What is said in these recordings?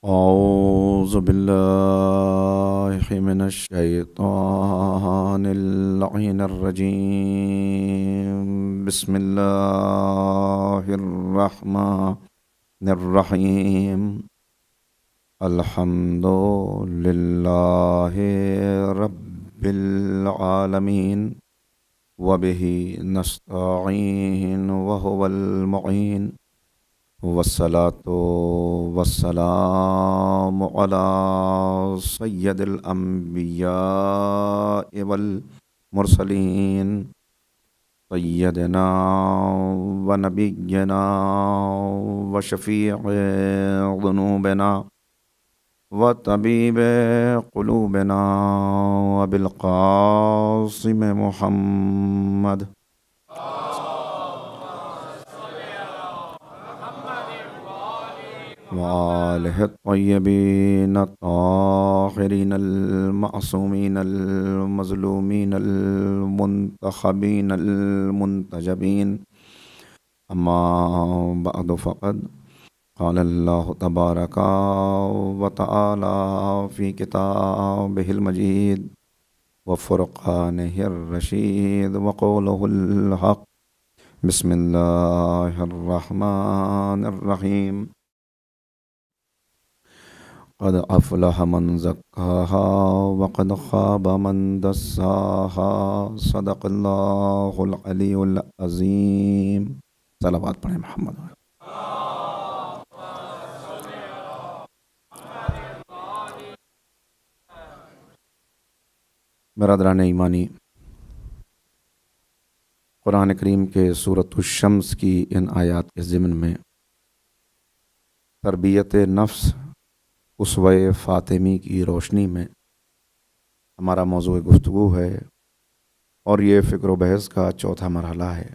أعوذ بالله من الشيطان اللعين الرجيم. بسم الله الرحمن الرحيم. الحمد لله رب العالمين وبه نستعين وهو المعين والصلاة والسلام على سيد الأنبياء والمرسلين سيدنا ونبينا وشفيع ذنوبنا وطبيب قلوبنا وبالقاسم محمد وآله الطيبين الطاهرين المعصومين المظلومين المنتخبين المنتجبين. أما بعد فقد قال الله تبارك وتعالى في كتابه المجيد وفرقانه الرشيد وقوله الحق. بسم الله الرحمن الرحيم. قد أفلح من زكاها وقد خاب من دساها. صدق اللہ العلی العظیم. صلوات پڑھیں محمد. برادران ایمانی، قرآن کریم کے سورۃ الشمس کی ان آیات کے ضمن میں تربیت نفس اسوہ فاطمی کی روشنی میں ہمارا موضوع گفتگو ہے، اور یہ فکر و بحث کا چوتھا مرحلہ ہے۔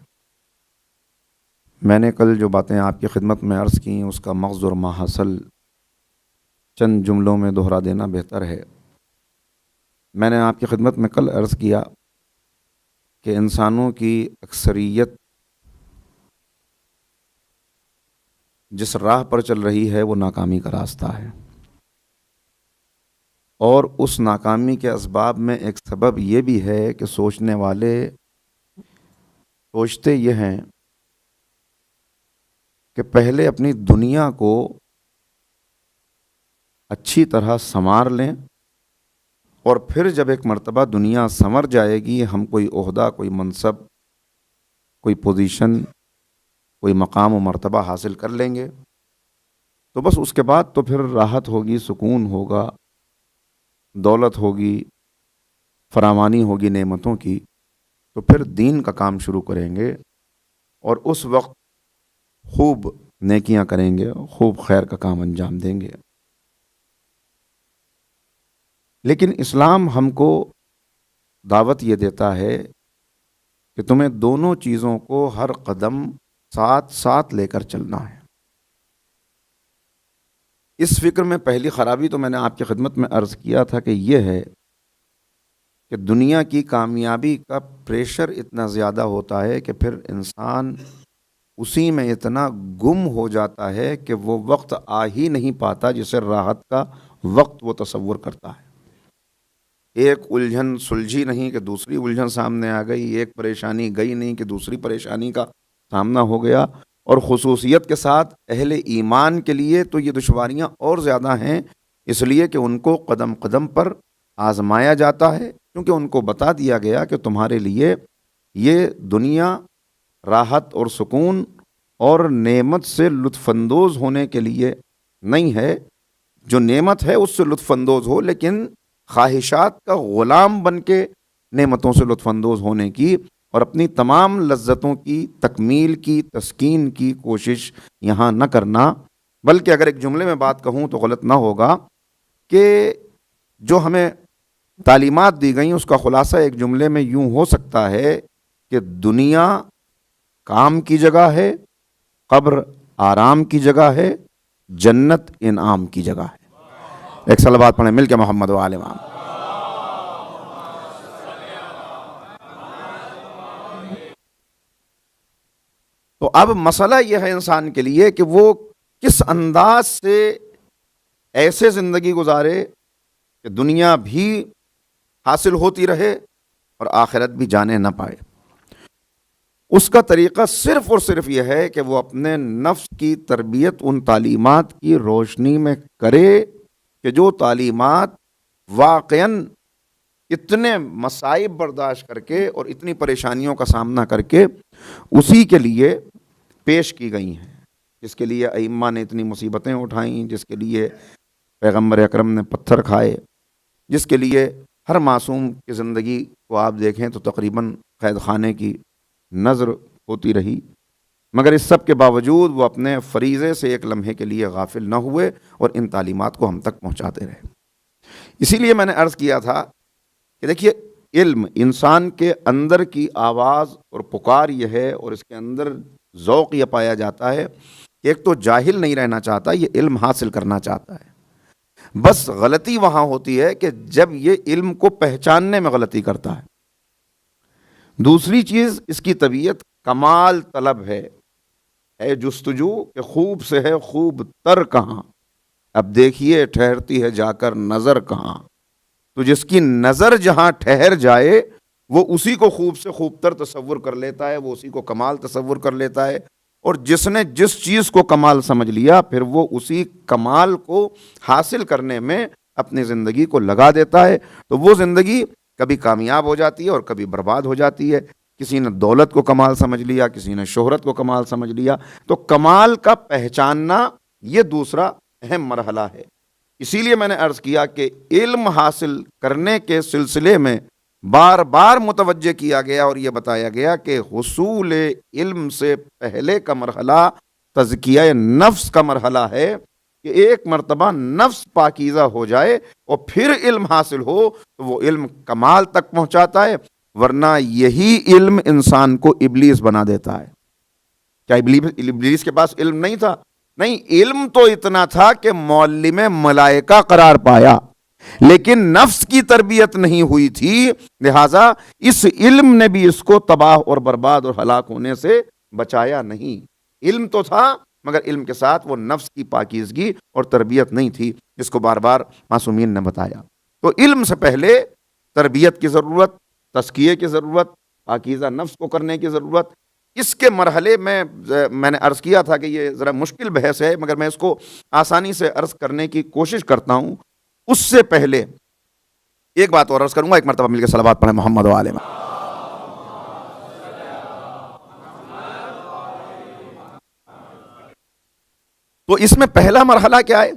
میں نے کل جو باتیں آپ کی خدمت میں عرض کی اس کا مغز اور ماحصل چند جملوں میں دہرا دینا بہتر ہے۔ میں نے آپ کی خدمت میں کل عرض کیا کہ انسانوں کی اکثریت جس راہ پر چل رہی ہے وہ ناکامی کا راستہ ہے، اور اس ناکامی کے اسباب میں ایک سبب یہ بھی ہے کہ سوچنے والے سوچتے یہ ہیں کہ پہلے اپنی دنیا کو اچھی طرح سنوار لیں، اور پھر جب ایک مرتبہ دنیا سنور جائے گی، ہم کوئی عہدہ، کوئی منصب، کوئی پوزیشن، کوئی مقام و مرتبہ حاصل کر لیں گے تو بس اس کے بعد تو پھر راحت ہوگی، سکون ہوگا، دولت ہوگی، فراوانی ہوگی نعمتوں کی، تو پھر دین کا کام شروع کریں گے، اور اس وقت خوب نیکیاں کریں گے، خوب خیر کا کام انجام دیں گے۔ لیکن اسلام ہم کو دعوت یہ دیتا ہے کہ تمہیں دونوں چیزوں کو ہر قدم ساتھ ساتھ لے کر چلنا ہے۔ اس فکر میں پہلی خرابی تو میں نے آپ کی خدمت میں عرض کیا تھا کہ یہ ہے کہ دنیا کی کامیابی کا پریشر اتنا زیادہ ہوتا ہے کہ پھر انسان اسی میں اتنا گم ہو جاتا ہے کہ وہ وقت آ ہی نہیں پاتا جسے راحت کا وقت وہ تصور کرتا ہے۔ ایک الجھن سلجھی نہیں کہ دوسری الجھن سامنے آ گئی، ایک پریشانی گئی نہیں کہ دوسری پریشانی کا سامنا ہو گیا، اور خصوصیت کے ساتھ اہل ایمان کے لیے تو یہ دشواریاں اور زیادہ ہیں، اس لیے کہ ان کو قدم قدم پر آزمایا جاتا ہے، کیونکہ ان کو بتا دیا گیا کہ تمہارے لیے یہ دنیا راحت اور سکون اور نعمت سے لطف اندوز ہونے کے لیے نہیں ہے۔ جو نعمت ہے اس سے لطف اندوز ہو، لیکن خواہشات کا غلام بن کے نعمتوں سے لطف اندوز ہونے کی اور اپنی تمام لذتوں کی تکمیل کی، تسکین کی کوشش یہاں نہ کرنا۔ بلکہ اگر ایک جملے میں بات کہوں تو غلط نہ ہوگا کہ جو ہمیں تعلیمات دی گئیں اس کا خلاصہ ایک جملے میں یوں ہو سکتا ہے کہ دنیا کام کی جگہ ہے، قبر آرام کی جگہ ہے، جنت انعام کی جگہ ہے۔ ایک صلوات پڑھیں مل کے محمد و آل محمد۔ تو اب مسئلہ یہ ہے انسان کے لیے کہ وہ کس انداز سے ایسے زندگی گزارے کہ دنیا بھی حاصل ہوتی رہے اور آخرت بھی جانے نہ پائے۔ اس کا طریقہ صرف اور صرف یہ ہے کہ وہ اپنے نفس کی تربیت ان تعلیمات کی روشنی میں کرے کہ جو تعلیمات واقعاً اتنے مصائب برداشت کر کے اور اتنی پریشانیوں کا سامنا کر کے اسی کے لیے پیش کی گئی ہیں، جس کے لیے ائمہ نے اتنی مصیبتیں اٹھائیں، جس کے لیے پیغمبر اکرم نے پتھر کھائے، جس کے لیے ہر معصوم کی زندگی کو آپ دیکھیں تو تقریباً قید خانے کی نظر ہوتی رہی، مگر اس سب کے باوجود وہ اپنے فریضے سے ایک لمحے کے لیے غافل نہ ہوئے اور ان تعلیمات کو ہم تک پہنچاتے رہے۔ اسی لیے میں نے عرض کیا تھا کہ دیکھیے، علم انسان کے اندر کی آواز اور پکار یہ ہے، اور اس کے اندر ذوق یہ پایا جاتا ہے کہ ایک تو جاہل نہیں رہنا چاہتا، یہ علم حاصل کرنا چاہتا ہے۔ بس غلطی وہاں ہوتی ہے کہ جب یہ علم کو پہچاننے میں غلطی کرتا ہے۔ دوسری چیز، اس کی طبیعت کمال طلب ہے جستجو کہ خوب سے ہے خوب تر کہاں، اب دیکھیے ٹھہرتی ہے جا کر نظر کہاں۔ تو جس کی نظر جہاں ٹھہر جائے وہ اسی کو خوب سے خوب تر تصور کر لیتا ہے، وہ اسی کو کمال تصور کر لیتا ہے، اور جس نے جس چیز کو کمال سمجھ لیا پھر وہ اسی کمال کو حاصل کرنے میں اپنی زندگی کو لگا دیتا ہے، تو وہ زندگی کبھی کامیاب ہو جاتی ہے اور کبھی برباد ہو جاتی ہے۔ کسی نے دولت کو کمال سمجھ لیا، کسی نے شہرت کو کمال سمجھ لیا، تو کمال کا پہچاننا یہ دوسرا اہم مرحلہ ہے۔ اسی لیے میں نے عرض کیا کہ علم حاصل کرنے کے سلسلے میں بار بار متوجہ کیا گیا اور یہ بتایا گیا کہ حصول علم سے پہلے کا مرحلہ تزکیہ نفس کا مرحلہ ہے، کہ ایک مرتبہ نفس پاکیزہ ہو جائے اور پھر علم حاصل ہو تو وہ علم کمال تک پہنچاتا ہے، ورنہ یہی علم انسان کو ابلیس بنا دیتا ہے۔ کیا ابلیس کے پاس علم نہیں تھا؟ نہیں، علم تو اتنا تھا کہ معلم ملائکہ قرار پایا، لیکن نفس کی تربیت نہیں ہوئی تھی، لہذا اس علم نے بھی اس کو تباہ اور برباد اور ہلاک ہونے سے بچایا نہیں۔ علم تو تھا مگر علم کے ساتھ وہ نفس کی پاکیزگی اور تربیت نہیں تھی، جس کو بار بار معصومین نے بتایا۔ تو علم سے پہلے تربیت کی ضرورت، تزکیے کی ضرورت، پاکیزہ نفس کو کرنے کی ضرورت۔ اس کے مرحلے میں نے عرض کیا تھا کہ یہ ذرا مشکل بحث ہے، مگر میں اس کو آسانی سے عرض کرنے کی کوشش کرتا ہوں۔ اس سے پہلے ایک بات اور عرض کروں گا، ایک مرتبہ مل کے صلوات پڑھیں محمد و آل محمد۔ تو اس میں پہلا مرحلہ کیا ہے؟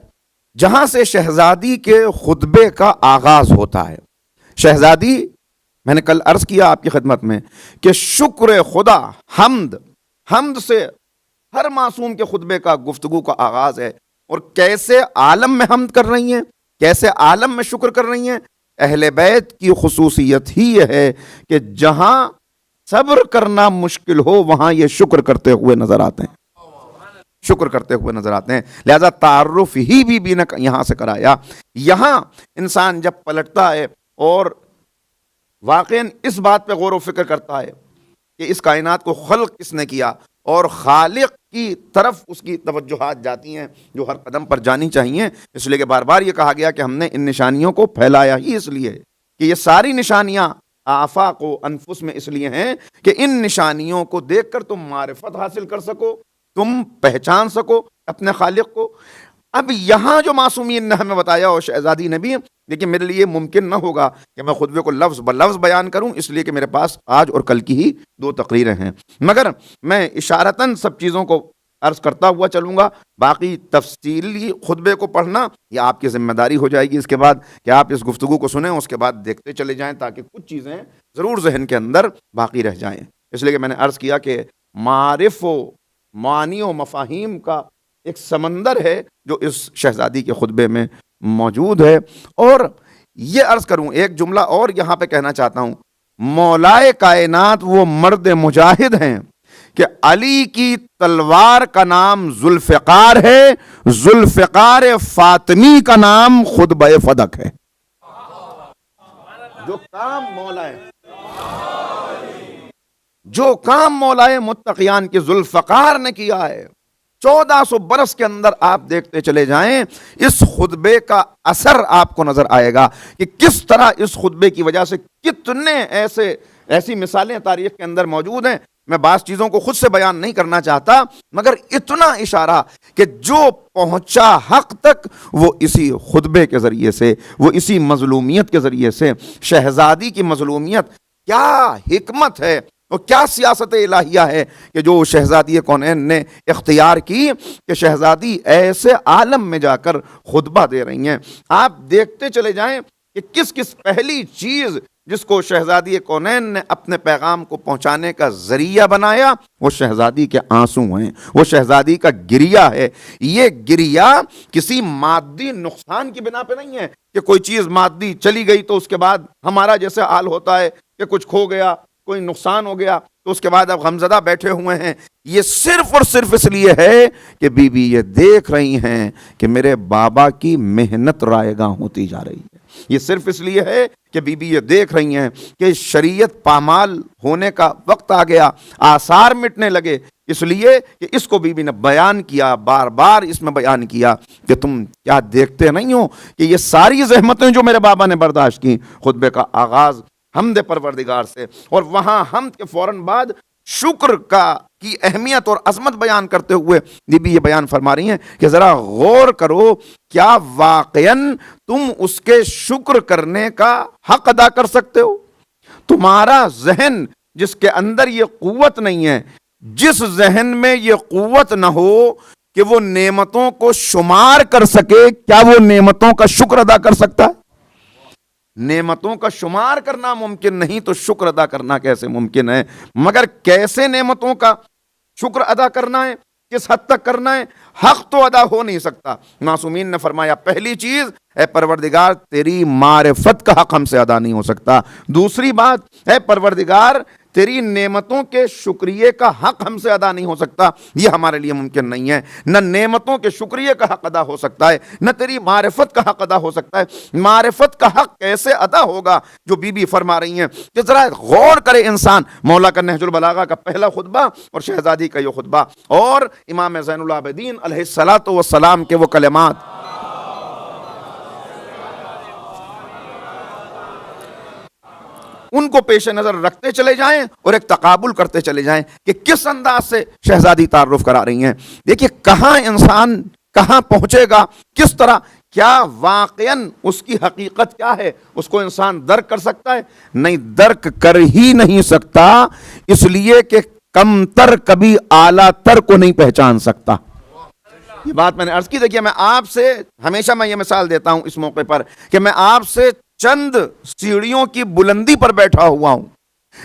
جہاں سے شہزادی کے خطبے کا آغاز ہوتا ہے۔ شہزادی، میں نے کل عرض کیا آپ کی خدمت میں کہ شکر خدا، حمد سے ہر معصوم کے خطبے کا، گفتگو کا آغاز ہے۔ اور کیسے عالم میں حمد کر رہی ہیں، کیسے عالم میں شکر کر رہی ہیں؟ اہل بیت کی خصوصیت ہی یہ ہے کہ جہاں صبر کرنا مشکل ہو وہاں یہ شکر کرتے ہوئے نظر آتے ہیں، شکر کرتے ہوئے نظر آتے ہیں۔ لہذا تعارف ہی بھی نے یہاں سے کرایا۔ یہاں انسان جب پلٹتا ہے اور واقعاً اس بات پہ غور و فکر کرتا ہے کہ اس کائنات کو خلق کس نے کیا، اور خالق کی طرف اس کی توجہات جاتی ہیں جو ہر قدم پر جانی چاہیے، اس لیے کہ بار بار یہ کہا گیا کہ ہم نے ان نشانیوں کو پھیلایا ہی اس لیے کہ یہ ساری نشانیاں آفاق و انفس میں اس لیے ہیں کہ ان نشانیوں کو دیکھ کر تم معرفت حاصل کر سکو، تم پہچان سکو اپنے خالق کو۔ اب یہاں جو معصومین نے ہمیں بتایا اور شہزادی نے بھی، لیکن میرے لیے ممکن نہ ہوگا کہ میں خطبے کو لفظ بلفظ بیان کروں، اس لیے کہ میرے پاس آج اور کل کی ہی 2 تقریریں ہیں، مگر میں اشارتاً سب چیزوں کو عرض کرتا ہوا چلوں گا۔ باقی تفصیلی خطبے کو پڑھنا یہ آپ کی ذمہ داری ہو جائے گی اس کے بعد کہ آپ اس گفتگو کو سنیں، اس کے بعد دیکھتے چلے جائیں تاکہ کچھ چیزیں ضرور ذہن کے اندر باقی رہ جائیں۔ اس لیے کہ میں نے عرض کیا کہ معارف و معانی و مفاہیم کا ایک سمندر ہے جو اس شہزادی کے خطبے میں موجود ہے۔ اور یہ عرض کروں، ایک جملہ اور یہاں پہ کہنا چاہتا ہوں، مولائے کائنات وہ مرد مجاہد ہیں کہ علی کی تلوار کا نام ذوالفقار ہے، ذوالفقار فاطمی کا نام خطبہ فدق ہے۔ جو کام مولائے متقیان کے ذوالفقار نے کیا ہے 1400 برس کے اندر آپ دیکھتے چلے جائیں، اس خطبے کا اثر آپ کو نظر آئے گا کہ کس طرح اس خطبے کی وجہ سے کتنے ایسی مثالیں تاریخ کے اندر موجود ہیں. میں بعض چیزوں کو خود سے بیان نہیں کرنا چاہتا، مگر اتنا اشارہ کہ جو پہنچا حق تک وہ اسی خطبے کے ذریعے سے، وہ اسی مظلومیت کے ذریعے سے. شہزادی کی مظلومیت کیا حکمت ہے اور کیا سیاست الہیہ ہے کہ جو شہزادی کونین نے اختیار کی کہ شہزادی ایسے عالم میں جا کر خطبہ دے رہی ہیں. آپ دیکھتے چلے جائیں کہ کس پہلی چیز جس کو شہزادی کونین نے اپنے پیغام کو پہنچانے کا ذریعہ بنایا، وہ شہزادی کے آنسو ہیں، وہ شہزادی کا گریہ ہے. یہ گریہ کسی مادی نقصان کی بنا پہ نہیں ہے کہ کوئی چیز مادی چلی گئی تو اس کے بعد ہمارا جیسے حال ہوتا ہے کہ کچھ کھو گیا، کوئی نقصان ہو گیا تو اس کے بعد اب غمزدہ بیٹھے ہوئے ہیں. یہ صرف اور صرف اس لیے ہے کہ بی بی یہ دیکھ رہی ہیں کہ میرے بابا کی محنت رائے گاں ہوتی جا رہی ہے. یہ صرف اس لیے ہے کہ بی بی یہ دیکھ رہی ہیں کہ شریعت پامال ہونے کا وقت آ گیا، آثار مٹنے لگے. اس لیے کہ اس کو بی بی نے بیان کیا، بار بار اس میں بیان کیا کہ تم کیا دیکھتے نہیں ہو کہ یہ ساری زحمتیں جو میرے بابا نے برداشت کی. خطبے کا آغاز حمد پروردگار سے، اور وہاں حمد کے فوراً بعد شکر کی اہمیت اور عظمت بیان کرتے ہوئے بی بی یہ بیان فرما رہی ہیں کہ ذرا غور کرو، کیا واقعاً تم اس کے شکر کرنے کا حق ادا کر سکتے ہو؟ تمہارا ذہن جس کے اندر یہ قوت نہیں ہے، جس ذہن میں یہ قوت نہ ہو کہ وہ نعمتوں کو شمار کر سکے، کیا وہ نعمتوں کا شکر ادا کر سکتا ہے؟ نعمتوں کا شمار کرنا ممکن نہیں تو شکر ادا کرنا کیسے ممکن ہے؟ مگر کیسے نعمتوں کا شکر ادا کرنا ہے، کس حد تک کرنا ہے؟ حق تو ادا ہو نہیں سکتا. معصومین نے فرمایا پہلی چیز اے پروردگار تیری معرفت کا حق ہم سے ادا نہیں ہو سکتا. دوسری بات اے پروردگار تیری نعمتوں کے شکریہ کا حق ہم سے ادا نہیں ہو سکتا، یہ ہمارے لیے ممکن نہیں ہے. نہ نعمتوں کے شکریہ کا حق ادا ہو سکتا ہے، نہ تیری معرفت کا حق ادا ہو سکتا ہے. معرفت کا حق کیسے ادا ہوگا؟ جو بی بی فرما رہی ہیں کہ ذرا غور کرے انسان. مولا کا نہج البلاغہ کا پہلا خطبہ اور شہزادی کا یہ خطبہ اور امام زین العابدین علیہ الصلاۃ والسلام کے وہ کلمات، ان کو پیش نظر رکھتے چلے جائیں اور ایک تقابل کرتے چلے جائیں کہ کس انداز سے شہزادی تعارف کرا رہی ہیں. دیکھیے کہاں انسان کہاں پہنچے گا، کس طرح، کیا واقعاً اس کی حقیقت کیا ہے اس کو انسان درک کر سکتا ہے؟ نہیں، درک کر ہی نہیں سکتا، اس لیے کہ کم تر کبھی اعلیٰ تر کو نہیں پہچان سکتا. یہ بات میں نے عرض کی. دیکھیے میں آپ سے ہمیشہ میں یہ مثال دیتا ہوں اس موقع پر کہ میں آپ سے چند سیڑھیوں کی بلندی پر بیٹھا ہوا ہوں،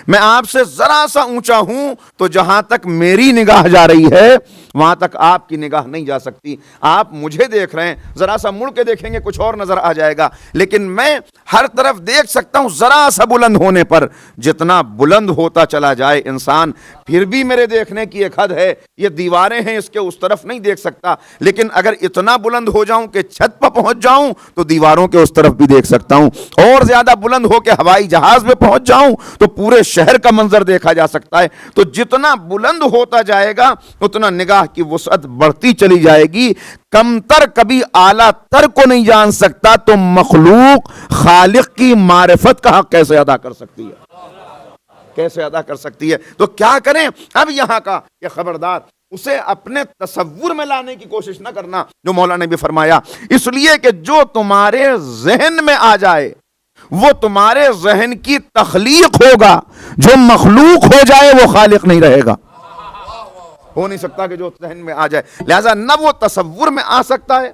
میں آپ سے ذرا سا اونچا ہوں تو جہاں تک میری نگاہ جا رہی ہے وہاں تک آپ کی نگاہ نہیں جا سکتی. آپ مجھے دیکھ رہے ہیں، ذرا سا مڑ کے دیکھیں گے کچھ اور نظر آ جائے گا، لیکن میں ہر طرف دیکھ سکتا ہوں. ذرا سا بلند ہونے پر جتنا بلند ہوتا چلا جائے انسان، پھر بھی میرے دیکھنے کی ایک حد ہے. یہ دیواریں ہیں، اس کے اس طرف نہیں دیکھ سکتا، لیکن اگر اتنا بلند ہو جاؤں کہ چھت پر پہنچ جاؤں تو دیواروں کے اس طرف بھی دیکھ سکتا ہوں. اور زیادہ بلند ہو کے ہوائی جہاز میں پہنچ جاؤں تو پورے شہر کا منظر دیکھا جا سکتا ہے. تو جتنا بلند ہوتا جائے گا اتنا نگاہ کی وسعت بڑھتی چلی جائے گی. کم تر کبھی اعلیٰ تر کو نہیں جان سکتا تو مخلوق خالق کی معرفت کا حق کیسے ادا کر سکتی ہے؟ کیسے ادا کر سکتی ہے؟ تو کیا کریں اب یہاں کا کہ خبردار اسے اپنے تصور میں لانے کی کوشش نہ کرنا، جو مولا نے بھی فرمایا، اس لیے کہ جو تمہارے ذہن میں آ جائے وہ تمہارے ذہن کی تخلیق ہوگا، جو مخلوق ہو جائے وہ خالق نہیں رہے گا. ہو نہیں سکتا کہ جو ذہن میں آ جائے، لہذا نہ وہ تصور میں آ سکتا ہے،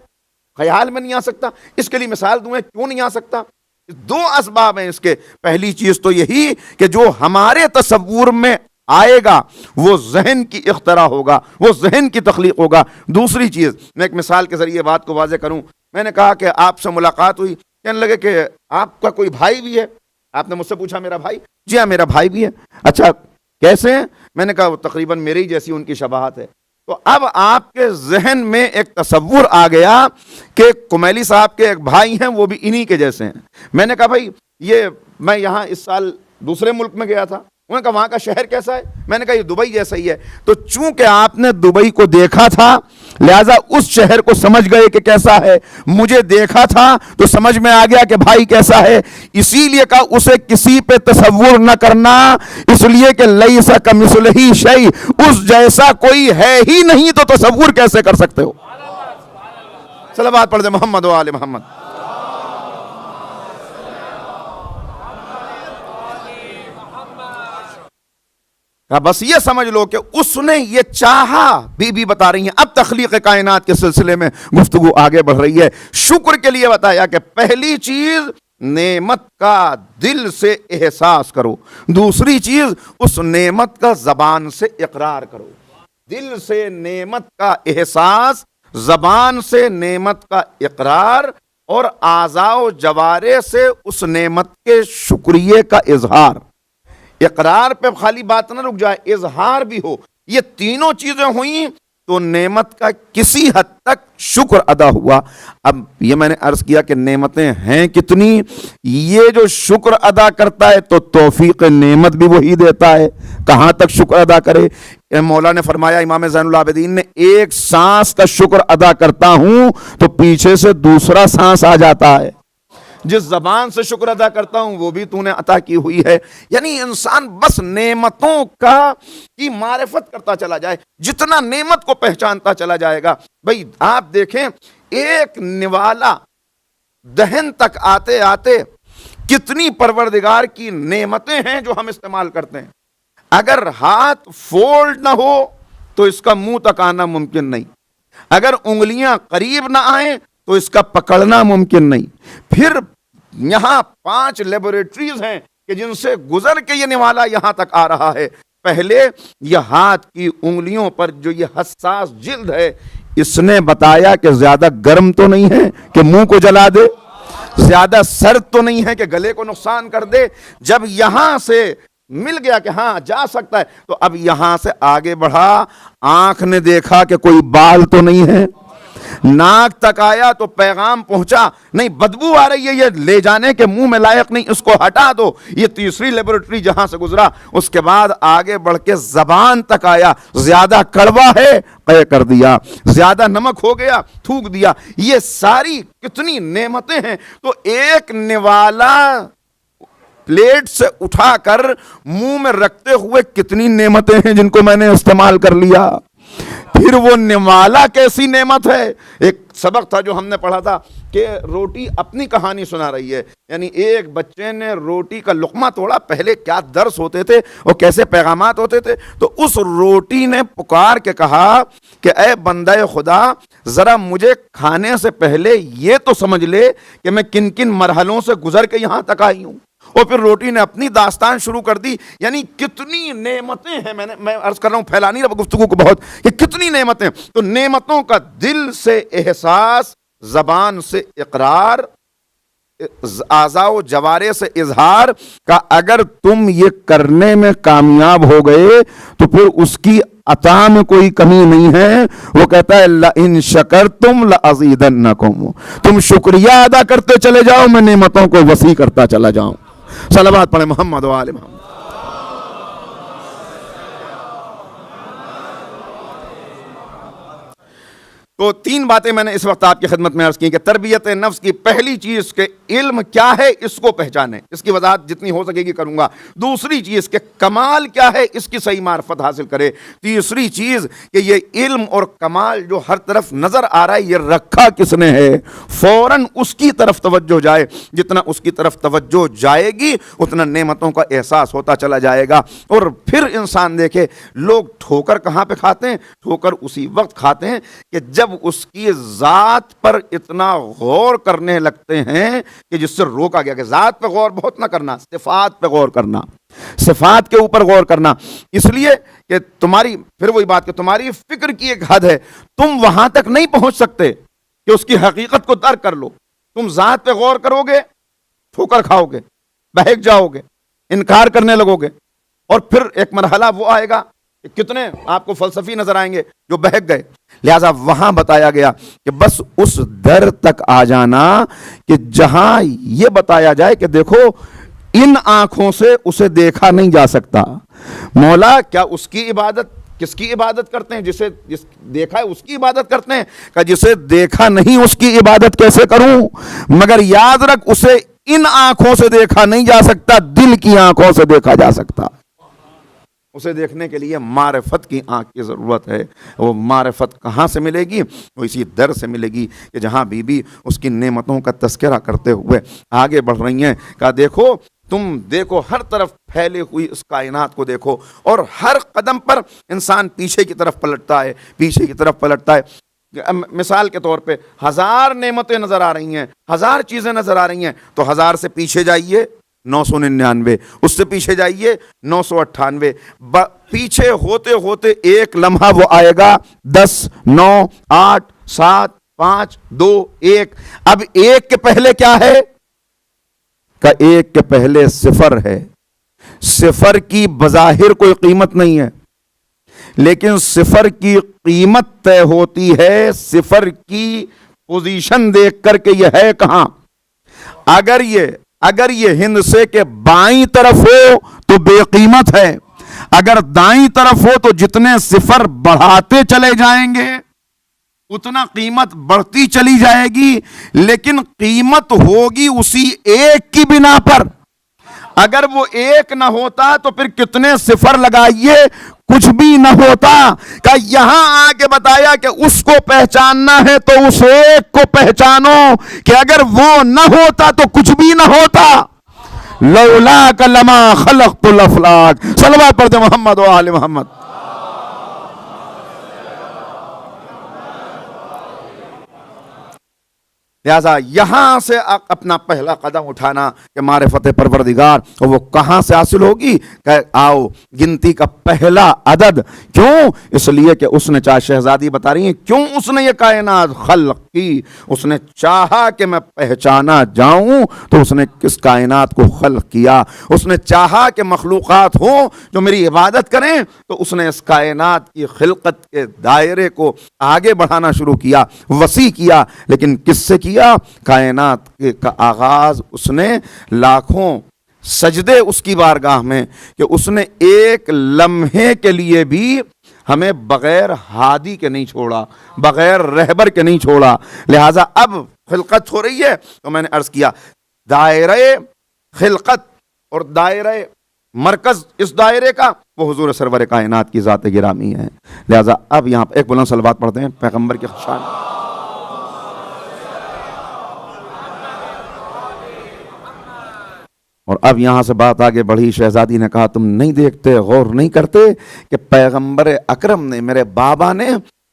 خیال میں نہیں آ سکتا. اس کے لیے مثال دوں کیوں نہیں آ سکتا؟ دو اسباب ہیں اس کے. پہلی چیز تو یہی کہ جو ہمارے تصور میں آئے گا وہ ذہن کی اختراع ہوگا، وہ ذہن کی تخلیق ہوگا. دوسری چیز میں ایک مثال کے ذریعے بات کو واضح کروں. میں نے کہا کہ آپ سے ملاقات ہوئی، کہنے لگے کہ آپ کا کوئی بھائی بھی ہے. آپ نے مجھ سے پوچھا میرا بھائی؟ جی ہاں میرا بھائی بھی ہے. اچھا کیسے ہیں؟ میں نے کہا وہ تقریباً میرے ہی جیسی ان کی شباہت ہے. تو اب آپ کے ذہن میں ایک تصور آ گیا کہ کمیلی صاحب کے ایک بھائی ہیں وہ بھی انہی کے جیسے ہیں. میں نے کہا بھائی یہ میں یہاں اس سال دوسرے ملک میں گیا تھا، انہوں نے کہا وہاں کا شہر کیسا ہے؟ میں نے کہا یہ دبئی جیسا ہی ہے۔ تو چونکہ آپ نے دبئی کو دیکھا تھا لہذا اس شہر کو سمجھ گئے کہ کیسا ہے، مجھے دیکھا تھا تو سمجھ میں آ گیا کہ بھائی کیسا ہے، اسی لیے کہا اسے کسی پہ تصور نہ کرنا، اس لیے کہ لیس کمثلہ شیء، اس جیسا کوئی ہے ہی نہیں تو تصور کیسے کر سکتے ہو؟ صلوات پڑھ دیں محمد و آل محمد۔ بس یہ سمجھ لو کہ اس نے یہ چاہا، بی بی بتا رہی ہیں، اب تخلیق کائنات کے سلسلے میں گفتگو آگے بڑھ رہی ہے۔ شکر کے لیے بتایا کہ پہلی چیز نعمت کا دل سے احساس کرو، دوسری چیز اس نعمت کا زبان سے اقرار کرو۔ دل سے نعمت کا احساس، زبان سے نعمت کا اقرار، اور اعضاء و جوارح سے اس نعمت کے شکریہ کا اظہار۔ اقرار پہ خالی بات نہ رک جائے، اظہار بھی ہو۔ یہ تینوں چیزیں ہوئیں تو نعمت کا کسی حد تک شکر ادا ہوا۔ اب یہ میں نے عرض کیا کہ نعمتیں ہیں کتنی، یہ جو شکر ادا کرتا ہے تو توفیق نعمت بھی وہی دیتا ہے، کہاں تک شکر ادا کرے۔ مولا نے فرمایا، امام زین العابدین نے، ایک سانس کا شکر ادا کرتا ہوں تو پیچھے سے دوسرا سانس آ جاتا ہے، جس زبان سے شکر ادا کرتا ہوں وہ بھی تو نے عطا کی ہوئی ہے۔ یعنی انسان بس نعمتوں کی معرفت کرتا چلا جائے، جتنا نعمت کو پہچانتا چلا جائے گا۔ بھئی آپ دیکھیں، ایک نوالا دہن تک آتے آتے کتنی پروردگار کی نعمتیں ہیں جو ہم استعمال کرتے ہیں۔ اگر ہاتھ فولڈ نہ ہو تو اس کا منہ تک آنا ممکن نہیں، اگر انگلیاں قریب نہ آئیں تو اس کا پکڑنا ممکن نہیں۔ پھر یہاں 5 لیبوریٹریز ہیں کہ جن سے گزر کے یہ نوالا یہاں تک آ رہا ہے۔ پہلے یہ ہاتھ کی انگلیوں پر جو یہ حساس جلد ہے، اس نے بتایا کہ زیادہ گرم تو نہیں ہے کہ منہ کو جلا دے، زیادہ سرد تو نہیں ہے کہ گلے کو نقصان کر دے۔ جب یہاں سے مل گیا کہ ہاں جا سکتا ہے تو اب یہاں سے آگے بڑھا، آنکھ نے دیکھا کہ کوئی بال تو نہیں ہے، ناک تک آیا تو پیغام پہنچا، نہیں بدبو آ رہی ہے، یہ لے جانے کے منہ میں لائق نہیں، اس کو ہٹا دو۔ یہ تیسری لیبوریٹری جہاں سے گزرا، اس کے بعد آگے بڑھ کے زبان تک آیا، زیادہ کڑوا ہے قے کر دیا، زیادہ نمک ہو گیا تھوک دیا۔ یہ ساری کتنی نعمتیں ہیں، تو ایک نوالا پلیٹ سے اٹھا کر منہ میں رکھتے ہوئے کتنی نعمتیں ہیں جن کو میں نے استعمال کر لیا۔ پھر وہ نوالا کیسی نعمت ہے۔ ایک سبق تھا جو ہم نے پڑھا تھا کہ روٹی اپنی کہانی سنا رہی ہے، یعنی ایک بچے نے روٹی کا لقمہ توڑا، پہلے کیا درس ہوتے تھے اور کیسے پیغامات ہوتے تھے، تو اس روٹی نے پکار کے کہا کہ اے بندہ خدا، ذرا مجھے کھانے سے پہلے یہ تو سمجھ لے کہ میں کن کن مرحلوں سے گزر کے یہاں تک آئی ہوں۔ اور پھر روٹی نے اپنی داستان شروع کر دی۔ یعنی کتنی نعمتیں ہیں، میں عرض کر رہا ہوں، پھیلا نہیں رہا گفتگو کو بہت، کہ کتنی نعمتیں۔ تو نعمتوں کا دل سے احساس، زبان سے اقرار، اعضاء و جوارح سے اظہار کا اگر تم یہ کرنے میں کامیاب ہو گئے تو پھر اس کی عطا میں کوئی کمی نہیں ہے۔ وہ کہتا ہے لَإِن شَكَرْتُمْ لَأَزِيدَنَّكُمْ، تم شکریہ ادا کرتے چلے جاؤ، میں نعمتوں کو وسیع کرتا چلا جاؤں۔ صلوات پڑھیں محمد و آل محمد۔ تو 3 باتیں میں نے اس وقت آپ کی خدمت میں عرض کی کہ تربیت نفس کی پہلی چیز کہ علم کیا ہے اس کو پہچانیں، اس کی وضاحت جتنی ہو سکے گی کروں گا۔ دوسری چیز کہ کمال کیا ہے اس کی صحیح معرفت حاصل کرے۔ تیسری چیز کہ یہ علم اور کمال جو ہر طرف نظر آ رہا ہے یہ رکھا کس نے ہے، فوراً اس کی طرف توجہ جائے، جتنا اس کی طرف توجہ جائے گی اتنا نعمتوں کا احساس ہوتا چلا جائے گا۔ اور پھر انسان دیکھے لوگ ٹھوکر کہاں پہ کھاتے ہیں، ٹھوکر اسی وقت کھاتے ہیں کہ جب اس کی ذات پر اتنا غور کرنے لگتے ہیں کہ جس سے روکا گیا کہ ذات پہ غور بہت نہ کرنا، صفات پہ غور کرنا، صفات کے اوپر غور کرنا۔ اس لیے کہ تمہاری، پھر وہی بات کہ تمہاری فکر کی ایک حد ہے، تم وہاں تک نہیں پہنچ سکتے کہ اس کی حقیقت کو درک کر لو۔ تم ذات پہ غور کرو گے، ٹھوکر کھاؤ گے، بہک جاؤ گے، انکار کرنے لگو گے، اور پھر ایک مرحلہ وہ آئے گا کہ کتنے آپ کو فلسفی نظر آئیں گے جو بہک گئے۔ لہذا وہاں بتایا گیا کہ بس اس در تک آ جانا کہ جہاں یہ بتایا جائے کہ دیکھو ان آنکھوں سے اسے دیکھا نہیں جا سکتا. مولا کیا اس کی عبادت کس کی عبادت کرتے ہیں؟ جس دیکھا ہے اس کی عبادت کرتے ہیں. کہ جسے دیکھا نہیں اس کی عبادت کیسے کروں؟ مگر یاد رکھ اسے ان آنکھوں سے دیکھا نہیں جا سکتا، دل کی آنکھوں سے دیکھا جا سکتا. اسے دیکھنے کے لیے معرفت کی آنکھ کی ضرورت ہے. وہ معرفت کہاں سے ملے گی؟ وہ اسی در سے ملے گی کہ جہاں بی بی اس کی نعمتوں کا تذکرہ کرتے ہوئے آگے بڑھ رہی ہیں. کہا دیکھو تم دیکھو ہر طرف پھیلے ہوئی اس کائنات کو دیکھو، اور ہر قدم پر انسان پیچھے کی طرف پلٹتا ہے، پیچھے کی طرف پلٹتا ہے. مثال کے طور پہ 1000 نعمتیں نظر آ رہی ہیں، 1000 چیزیں نظر آ رہی ہیں، تو 1000 سے پیچھے جائیے 999، اس سے پیچھے جائیے 998. پیچھے ہوتے ہوتے ایک لمحہ وہ آئے گا 10 9 8 7 5 2 1. اب ایک کے پہلے کیا ہے؟ کہ ایک کے پہلے صفر ہے. صفر کی بظاہر کوئی قیمت نہیں ہے، لیکن صفر کی قیمت طے ہوتی ہے صفر کی پوزیشن دیکھ کر کے یہ ہے کہاں. اگر یہ ہند سے کے بائیں طرف ہو تو بے قیمت ہے، اگر دائیں طرف ہو تو جتنے صفر بڑھاتے چلے جائیں گے اتنا قیمت بڑھتی چلی جائے گی، لیکن قیمت ہوگی اسی ایک کی بنا پر. اگر وہ ایک نہ ہوتا تو پھر کتنے صفر لگائیے کچھ بھی نہ ہوتا. کہ یہاں آ کے بتایا کہ اس کو پہچاننا ہے تو اس ایک کو پہچانو، کہ اگر وہ نہ ہوتا تو کچھ بھی نہ ہوتا. لولاک لما خلقت الافلاک. صلوات پڑھتے محمد و آل محمد. لہذا یہاں سے اپنا پہلا قدم اٹھانا کہ معرفت پروردگار، اور وہ کہاں سے حاصل ہوگی؟ کہ آؤ گنتی کا پہلا عدد. کیوں؟ اس لیے کہ اس نے چاہا، شہزادی بتا رہی ہیں کیوں اس نے یہ کائنات خلق کی. اس نے چاہا کہ میں پہچانا جاؤں تو اس نے کس کائنات کو خلق کیا. اس نے چاہا کہ مخلوقات ہوں جو میری عبادت کریں، تو اس نے اس کائنات کی خلقت کے دائرے کو آگے بڑھانا شروع کیا، وسیع کیا. لیکن کس سے کیا؟ کائنات کا آغاز اس نے لاکھوں سجدے اس کی بارگاہ میں، کہ اس نے ایک لمحے کے لیے بھی ہمیں بغیر ہادی کے نہیں چھوڑا، بغیر رہبر کے نہیں چھوڑا. لہٰذا اب خلقت ہو رہی ہے تو میں نے عرض کیا دائرہ خلقت اور دائرہ مرکز اس دائرے کا وہ حضور سرور کائنات کی ذات گرامی ہے. لہٰذا اب یہاں ایک بلند صلوات پڑھتے ہیں پیغمبر کے شان. اور اب یہاں سے بات آگے بڑھی. شہزادی نے کہا تم نہیں دیکھتے، غور نہیں کرتے کہ پیغمبر اکرم نے، میرے بابا نے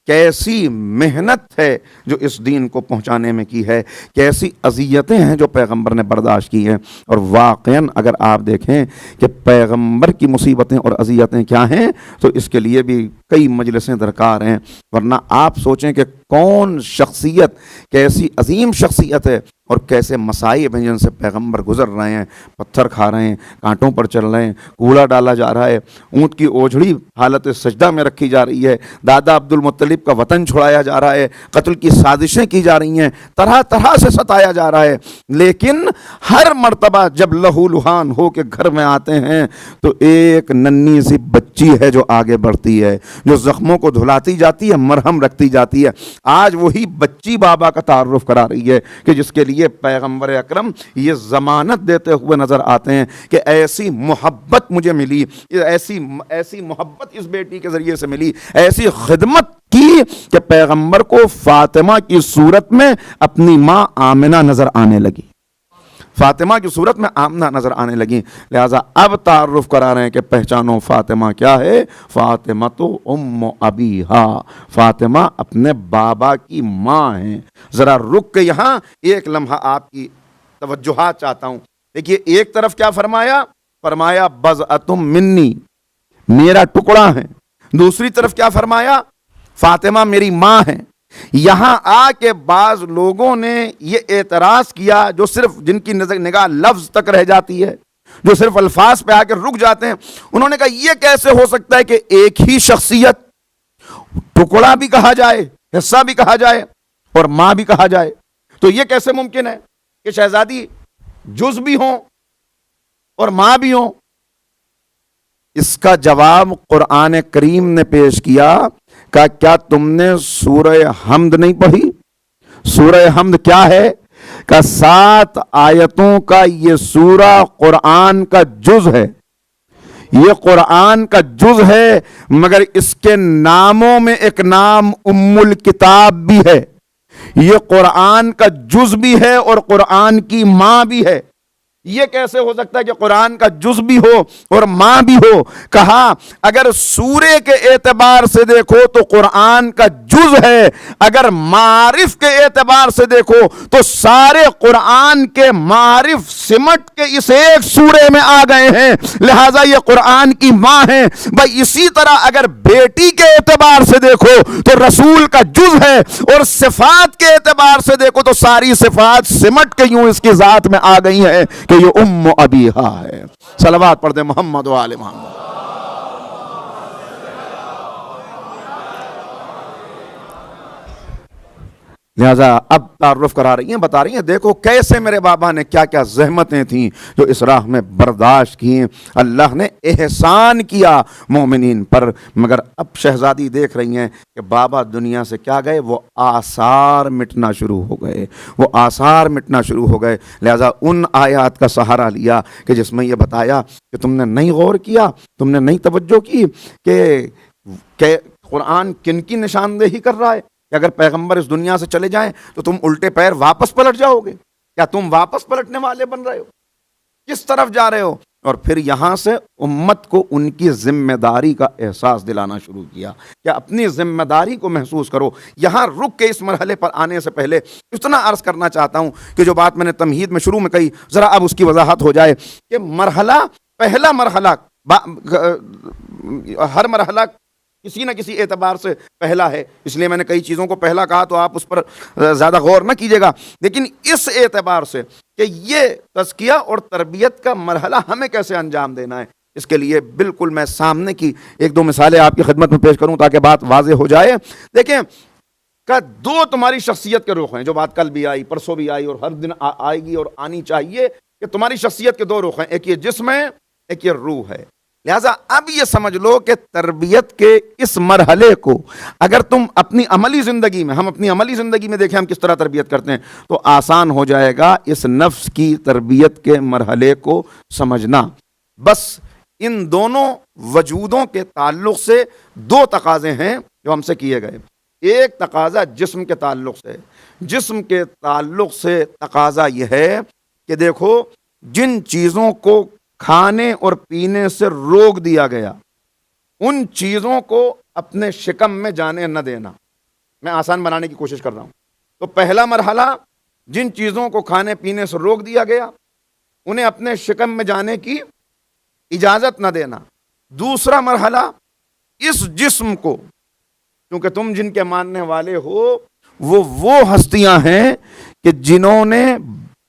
کیسی محنت ہے جو اس دین کو پہنچانے میں کی ہے، کیسی اذیتیں ہیں جو پیغمبر نے برداشت کی ہیں. اور واقعاً اگر آپ دیکھیں کہ پیغمبر کی مصیبتیں اور اذیتیں کیا ہیں تو اس کے لیے بھی کئی مجلسیں درکار ہیں. ورنہ آپ سوچیں کہ کون شخصیت، کیسی عظیم شخصیت ہے اور کیسے مصائب ہیں جن سے پیغمبر گزر رہے ہیں. پتھر کھا رہے ہیں، کانٹوں پر چل رہے ہیں، کوڑا ڈالا جا رہا ہے، اونٹ کی اوجھڑی حالت سجدہ میں رکھی جا رہی ہے، دادا عبد المطلب کا وطن چھڑایا جا رہا ہے، قتل کی سازشیں کی جا رہی ہیں، طرح طرح سے ستایا جا رہا ہے. لیکن ہر مرتبہ جب لہو لہان ہو کے گھر میں آتے ہیں تو ایک ننھی سی بچی ہے جو آگے بڑھتی ہے، جو زخموں کو دھلاتی جاتی ہے، مرہم رکھتی جاتی ہے. آج وہی بچی بابا کا تعارف کرا رہی ہے کہ جس کے لیے پیغمبر اکرم یہ ضمانت دیتے ہوئے نظر آتے ہیں کہ ایسی محبت مجھے ملی، ایسی محبت اس بیٹی کے ذریعے سے ملی، ایسی خدمت کی کہ پیغمبر کو فاطمہ کی صورت میں اپنی ماں آمنہ نظر آنے لگی، فاطمہ کی صورت میں آمنہ نظر آنے لگی. لہٰذا اب تعارف کرا رہے ہیں کہ پہچانو فاطمہ کیا ہے. فاطمہ تو ام ابیہا، فاطمہ اپنے بابا کی ماں ہیں. ذرا رک کے یہاں ایک لمحہ آپ کی توجہات چاہتا ہوں. دیکھیے ایک طرف کیا فرمایا بضعۃ منی، میرا ٹکڑا ہے. دوسری طرف کیا فرمایا؟ فاطمہ میری ماں ہے. یہاں آ کے بعض لوگوں نے یہ اعتراض کیا، جو صرف جن کی نگاہ لفظ تک رہ جاتی ہے، جو صرف الفاظ پہ آ کے رک جاتے ہیں. انہوں نے کہا یہ کیسے ہو سکتا ہے کہ ایک ہی شخصیت ٹکڑا بھی کہا جائے، حصہ بھی کہا جائے اور ماں بھی کہا جائے؟ تو یہ کیسے ممکن ہے کہ شہزادی جز بھی ہوں اور ماں بھی ہوں؟ اس کا جواب قرآن کریم نے پیش کیا کہ کیا تم نے سورہ حمد نہیں پڑھی؟ سورہ حمد کیا ہے؟ کہ 7 آیتوں کا یہ سورہ قرآن کا جز ہے، یہ قرآن کا جز ہے، مگر اس کے ناموں میں ایک نام ام الکتاب بھی ہے۔ یہ قرآن کا جز بھی ہے اور قرآن کی ماں بھی ہے۔ یہ کیسے ہو سکتا ہے کہ قرآن کا جز بھی ہو اور ماں بھی ہو؟ کہا اگر سورے کے اعتبار سے دیکھو تو قرآن کا جز ہے، اگر معارف کے اعتبار سے دیکھو تو سارے قرآن کے معارف سمٹ کے اس ایک سورے میں آ گئے ہیں، لہٰذا یہ قرآن کی ماں ہے۔ بھائی اسی طرح اگر بیٹی کے اعتبار سے دیکھو تو رسول کا جز ہے، اور صفات کے اعتبار سے دیکھو تو ساری صفات سمٹ کے یوں اس کی ذات میں آ گئی ہیں کہ یہ ام ابیہا ہے۔ صلوات پڑھ دے محمد و آل محمد۔ لہذا اب تعارف کرا رہی ہیں، بتا رہی ہیں دیکھو کیسے میرے بابا نے کیا کیا زحمتیں تھیں جو اس راہ میں برداشت کی، اللہ نے احسان کیا مومنین پر۔ مگر اب شہزادی دیکھ رہی ہیں کہ بابا دنیا سے کیا گئے، وہ آثار مٹنا شروع ہو گئے، وہ آثار مٹنا شروع ہو گئے۔ لہذا ان آیات کا سہارا لیا کہ جس میں یہ بتایا کہ تم نے نہیں غور کیا، تم نے نہیں توجہ کی کہ قرآن کن کی نشاندہی کر رہا ہے، کہ اگر پیغمبر اس دنیا سے چلے جائیں تو تم الٹے پیر واپس پلٹ جاؤ گے؟ کیا تم واپس پلٹنے والے بن رہے ہو؟ کس طرف جا رہے ہو؟ اور پھر یہاں سے امت کو ان کی ذمہ داری کا احساس دلانا شروع کیا کہ اپنی ذمہ داری کو محسوس کرو۔ یہاں رک کے اس مرحلے پر آنے سے پہلے اتنا عرض کرنا چاہتا ہوں کہ جو بات میں نے تمہید میں شروع میں کہی، ذرا اب اس کی وضاحت ہو جائے کہ پہلا مرحلہ ہر مرحلہ کسی نہ کسی اعتبار سے پہلا ہے، اس لیے میں نے کئی چیزوں کو پہلا کہا تو آپ اس پر زیادہ غور نہ کیجیے گا، لیکن اس اعتبار سے کہ یہ تزکیہ اور تربیت کا مرحلہ ہمیں کیسے انجام دینا ہے، اس کے لیے بالکل میں سامنے کی 1-2 مثالیں آپ کی خدمت میں پیش کروں تاکہ بات واضح ہو جائے۔ دیکھیں کہ 2 تمہاری شخصیت کے رخ ہیں، جو بات کل بھی آئی، پرسوں بھی آئی اور ہر دن آئے گی اور آنی چاہیے، کہ تمہاری شخصیت کے 2 رخ ہیں، ایک یہ جسم ہے، ایک یہ روح ہے۔ لہٰذا اب یہ سمجھ لو کہ تربیت کے اس مرحلے کو اگر تم اپنی عملی زندگی میں، ہم اپنی عملی زندگی میں دیکھیں ہم کس طرح تربیت کرتے ہیں، تو آسان ہو جائے گا اس نفس کی تربیت کے مرحلے کو سمجھنا۔ بس ان دونوں وجودوں کے تعلق سے 2 تقاضے ہیں جو ہم سے کیے گئے۔ ایک تقاضا جسم کے تعلق سے، جسم کے تعلق سے تقاضا یہ ہے کہ دیکھو جن چیزوں کو کھانے اور پینے سے روک دیا گیا ان چیزوں کو اپنے شکم میں جانے نہ دینا۔ میں آسان بنانے کی کوشش کر رہا ہوں۔ تو پہلا مرحلہ جن چیزوں کو کھانے پینے سے روک دیا گیا انہیں اپنے شکم میں جانے کی اجازت نہ دینا۔ دوسرا مرحلہ اس جسم کو، کیونکہ تم جن کے ماننے والے ہو وہ ہستیاں ہیں کہ جنہوں نے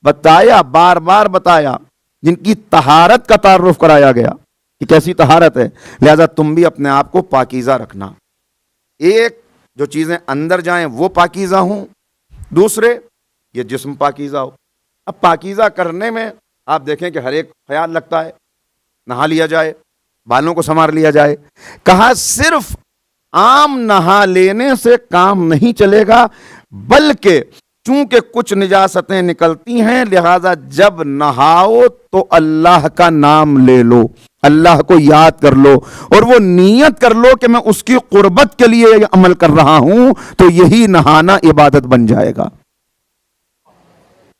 بتایا، بار بار بتایا، جن کی طہارت کا تعارف کرایا گیا کہ کیسی طہارت ہے، لہذا تم بھی اپنے آپ کو پاکیزہ رکھنا۔ ایک جو چیزیں اندر جائیں وہ پاکیزہ ہوں، دوسرے یہ جسم پاکیزہ ہو۔ اب پاکیزہ کرنے میں آپ دیکھیں کہ ہر ایک خیال لگتا ہے، نہا لیا جائے، بالوں کو سنوار لیا جائے۔ کہا صرف عام نہا لینے سے کام نہیں چلے گا، بلکہ چونکہ کچھ نجاستیں نکلتی ہیں لہذا جب نہاؤ تو اللہ کا نام لے لو، اللہ کو یاد کر لو اور وہ نیت کر لو کہ میں اس کی قربت کے لیے عمل کر رہا ہوں، تو یہی نہانا عبادت بن جائے گا۔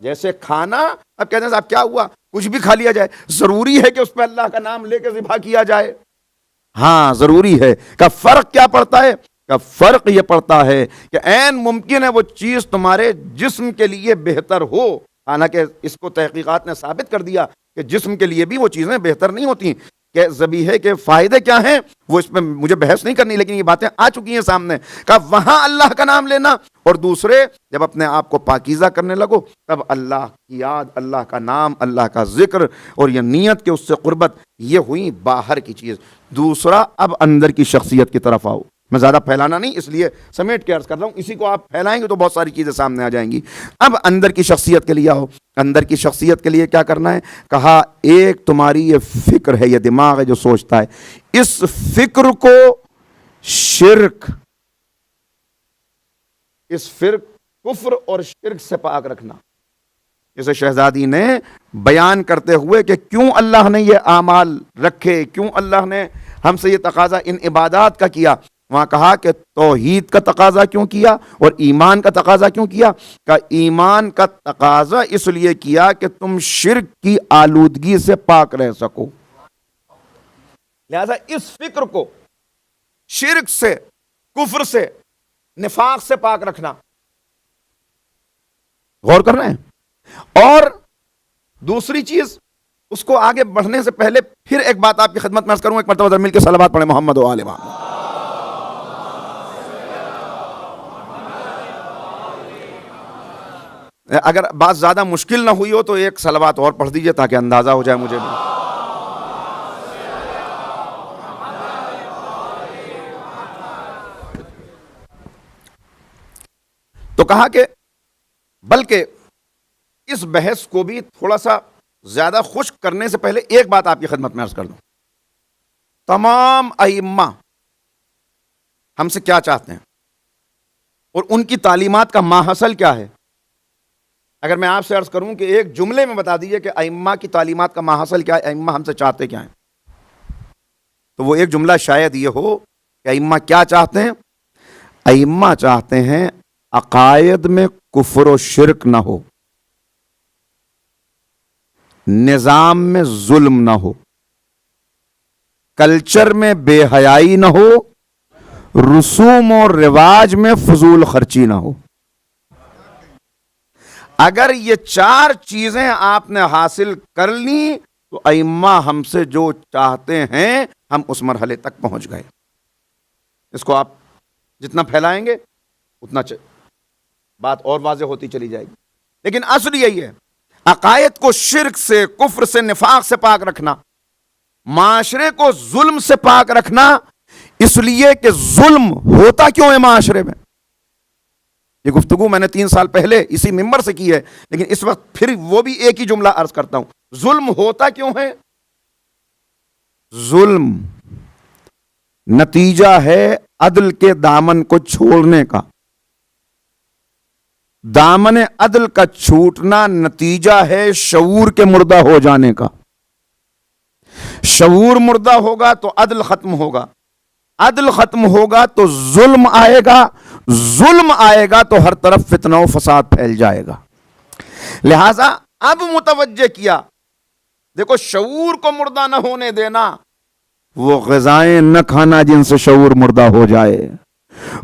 جیسے کھانا، اب کہتے ہیں صاحب کیا ہوا، کچھ بھی کھا لیا جائے، ضروری ہے کہ اس پہ اللہ کا نام لے کے ذبح کیا جائے؟ ہاں ضروری ہے۔ کا فرق کیا پڑتا ہے؟ کا فرق یہ پڑتا ہے کہ عین ممکن ہے وہ چیز تمہارے جسم کے لیے بہتر ہو، حالانکہ اس کو تحقیقات نے ثابت کر دیا کہ جسم کے لیے بھی وہ چیزیں بہتر نہیں ہوتی، کہ ذبیحے کے فائدے کیا ہیں وہ اس میں مجھے بحث نہیں کرنی، لیکن یہ باتیں آ چکی ہیں سامنے، کہ وہاں اللہ کا نام لینا، اور دوسرے جب اپنے آپ کو پاکیزہ کرنے لگو تب اللہ کی یاد، اللہ کا نام، اللہ کا ذکر اور یہ نیت کہ اس سے قربت، یہ ہوئی باہر کی چیز۔ دوسرا اب اندر کی شخصیت کی طرف آؤ میں زیادہ پھیلانا نہیں، اس لیے سمیٹ کے عرض کر رہا ہوں، اسی کو آپ پھیلائیں گے تو بہت ساری چیزیں سامنے آ جائیں گی۔ اب اندر کی شخصیت کے لیے آؤ، اندر کی شخصیت کے لیے کیا کرنا ہے؟ کہا ایک تمہاری یہ فکر ہے، یہ دماغ ہے جو سوچتا ہے، اس فکر کو شرک، اس کفر اور شرک سے پاک رکھنا۔ جیسے شہزادی نے بیان کرتے ہوئے کہ کیوں اللہ نے یہ اعمال رکھے، کیوں اللہ نے ہم سے یہ تقاضا ان عبادات کا کیا، وہاں کہا کہ توحید کا تقاضا کیوں کیا اور ایمان کا تقاضا کیوں کیا؟ کہ ایمان کا تقاضا اس لیے کیا کہ تم شرک کی آلودگی سے پاک رہ سکو، لہذا اس فکر کو شرک سے، کفر سے، نفاق سے پاک رکھنا۔ غور کر رہے ہیں؟ اور دوسری چیز، اس کو آگے بڑھنے سے پہلے پھر ایک بات آپ کی خدمت میں عرض کروں، ایک مرتبہ ذرا مل کے صلوات پڑھیں محمد و آل محمد۔ اگر بات زیادہ مشکل نہ ہوئی ہو تو ایک صلوات اور پڑھ دیجئے تاکہ اندازہ ہو جائے مجھے بھی۔ تو کہا کہ بلکہ اس بحث کو بھی تھوڑا سا زیادہ خشک کرنے سے پہلے ایک بات آپ کی خدمت میں عرض کر دوں، تمام ائمہ ہم سے کیا چاہتے ہیں اور ان کی تعلیمات کا ماحصل کیا ہے؟ اگر میں آپ سے عرض کروں کہ ایک جملے میں بتا دیجئے کہ ائمہ کی تعلیمات کا ماحصل کیا ہے، ائمہ ہم سے چاہتے کیا ہیں، تو وہ ایک جملہ شاید یہ ہو کہ ائمہ کیا چاہتے ہیں؟ ائمہ چاہتے ہیں عقائد میں کفر و شرک نہ ہو، نظام میں ظلم نہ ہو، کلچر میں بے حیائی نہ ہو، رسوم اور رواج میں فضول خرچی نہ ہو۔ اگر یہ چار چیزیں آپ نے حاصل کر لی تو ائمہ ہم سے جو چاہتے ہیں ہم اس مرحلے تک پہنچ گئے۔ اس کو آپ جتنا پھیلائیں گے اتنا بات اور واضح ہوتی چلی جائے گی، لیکن اصل یہی ہے، عقائد کو شرک سے، کفر سے، نفاق سے پاک رکھنا، معاشرے کو ظلم سے پاک رکھنا، اس لیے کہ ظلم ہوتا کیوں ہے معاشرے میں؟ یہ گفتگو میں نے 3 سال پہلے اسی ممبر سے کی ہے، لیکن اس وقت پھر وہ بھی ایک ہی جملہ عرض کرتا ہوں، ظلم ہوتا کیوں ہے؟ ظلم نتیجہ ہے عدل کے دامن کو چھوڑنے کا، دامن عدل کا چھوٹنا نتیجہ ہے شعور کے مردہ ہو جانے کا۔ شعور مردہ ہوگا تو عدل ختم ہوگا، عدل ختم ہوگا تو ظلم آئے گا، ظلم آئے گا تو ہر طرف فتنہ و فساد پھیل جائے گا۔ لہذا اب متوجہ کیا، دیکھو شعور کو مردہ نہ ہونے دینا، وہ غذائیں نہ کھانا جن سے شعور مردہ ہو جائے،